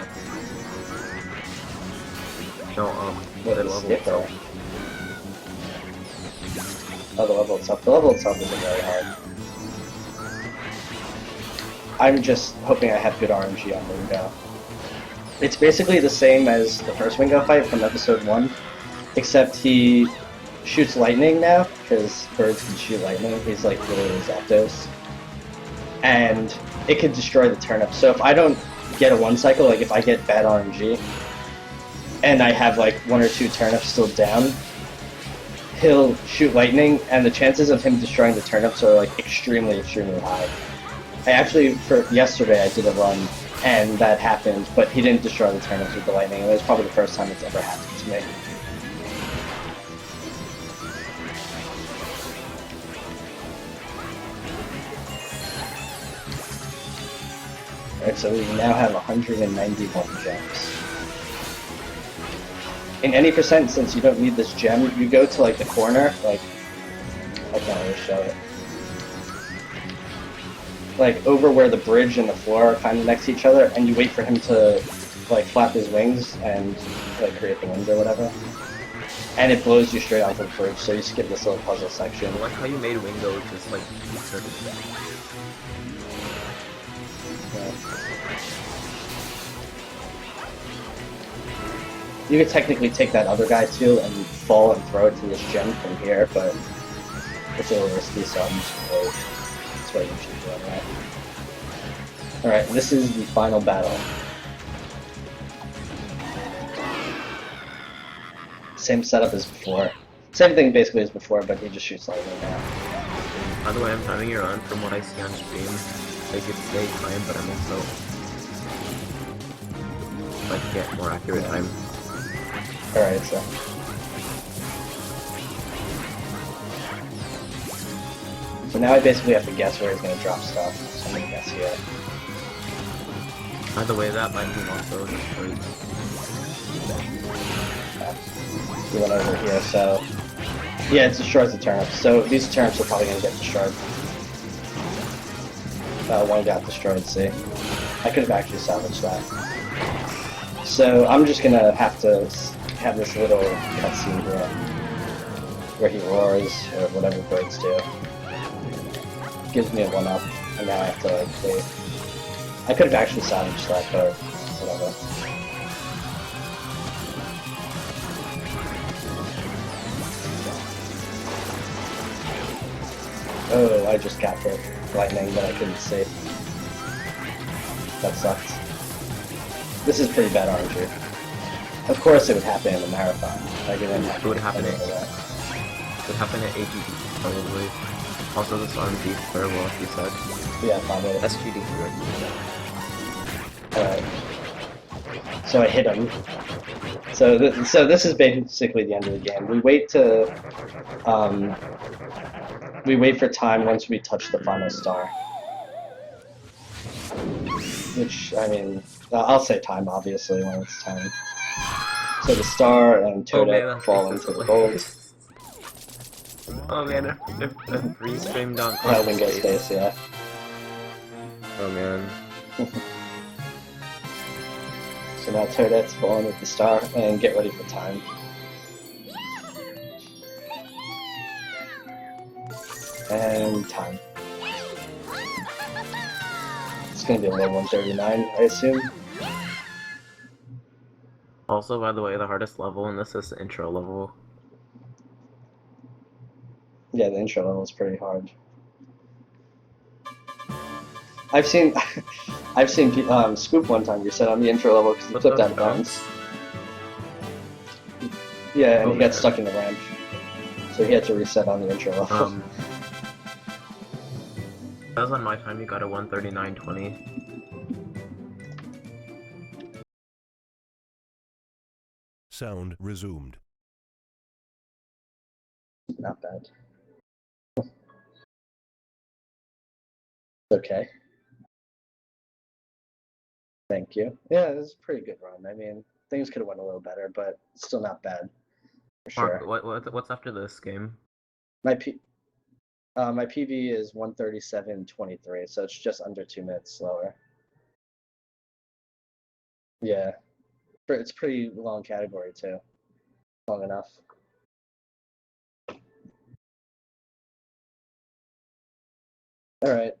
No, What the is level skip itself. Oh, the level itself. The level itself isn't very hard. I'm just hoping I have good RNG on Wingo. It's basically the same as the first Wingo fight from episode 1, except he shoots lightning now, because birds can shoot lightning. He's like literally Zapdos. And it can destroy the turnip. So if I don't get a 1 cycle, like if I get bad RNG, and I have like 1 or 2 turnips still down, he'll shoot lightning, and the chances of him destroying the turnips are like extremely, extremely high. I actually, for yesterday, I did a run, and that happened, but he didn't destroy the turnips with the lightning, and it was probably the first time it's ever happened to me. Alright, so we now have 191 gems. In any percent, since you don't need this gem, you go to like the corner, like, I can't really show it. Like over where the bridge and the floor are kind of next to each other, and you wait for him to like flap his wings and like create the wind or whatever. And it blows you straight onto the bridge, so you skip this little puzzle section. I like how you made Wingo just like You could technically take that other guy too and fall and throw it to this gem from here, but it's a little risky, so I'm just gonna wait. That's what you should do anyway. Alright, this is the final battle. Same setup as before. Same thing basically as before, but he just shoots lightning now. By the way, I'm timing your run from what I see on stream. Like it's day time, but I'm also like get more accurate time. Alright, so. So now I basically have to guess where he's going to drop stuff, so I'm going to guess here. By the way, that might be also destroyed. He went over here, so... Yeah, it destroys the turnips, so these turnips are probably going to get destroyed. One got destroyed, see? I could have actually salvaged that. So I'm just going to have this little cutscene here, where he roars, or whatever birds do. Gives me a 1-up, and now I have to like wait. I could have actually salvaged that, but whatever. Oh, I just got hit. Lightning that I couldn't see. That sucks. This is pretty bad RNG. Of course it would happen in the marathon. Like it didn't happen. It would happen at at AGD, probably. Also this RNG very well, you said. Yeah, probably. SGD, Alright. So I hit him. So this is basically the end of the game. We wait for time once we touch the final star. Which, I mean, I'll say time obviously when it's time. So the star and Toadette fall into the gold. Oh man, if freeze framed on Wingo space, yeah. Oh man. So now Toadette's falling with the star, and get ready for time. And time. It's gonna be a low 139, I assume. Also, by the way, the hardest level in this is the intro level. Yeah, the intro level is pretty hard. I've seen, Scoop one time reset on the intro level because he What flipped the out of bounds. bounce? Yeah, and Oh, he got man. stuck in the ramp, so he had to reset on the intro level. That was on my time. You got a 139.20. Sound resumed. Not bad. Okay. Thank you. Yeah, it was a pretty good run. I mean, things could have went a little better, but still not bad for Mark, sure. what's after this game? My my PB is 137.23, so it's just under 2 minutes slower. Yeah, it's a pretty long category too. Long enough. All right.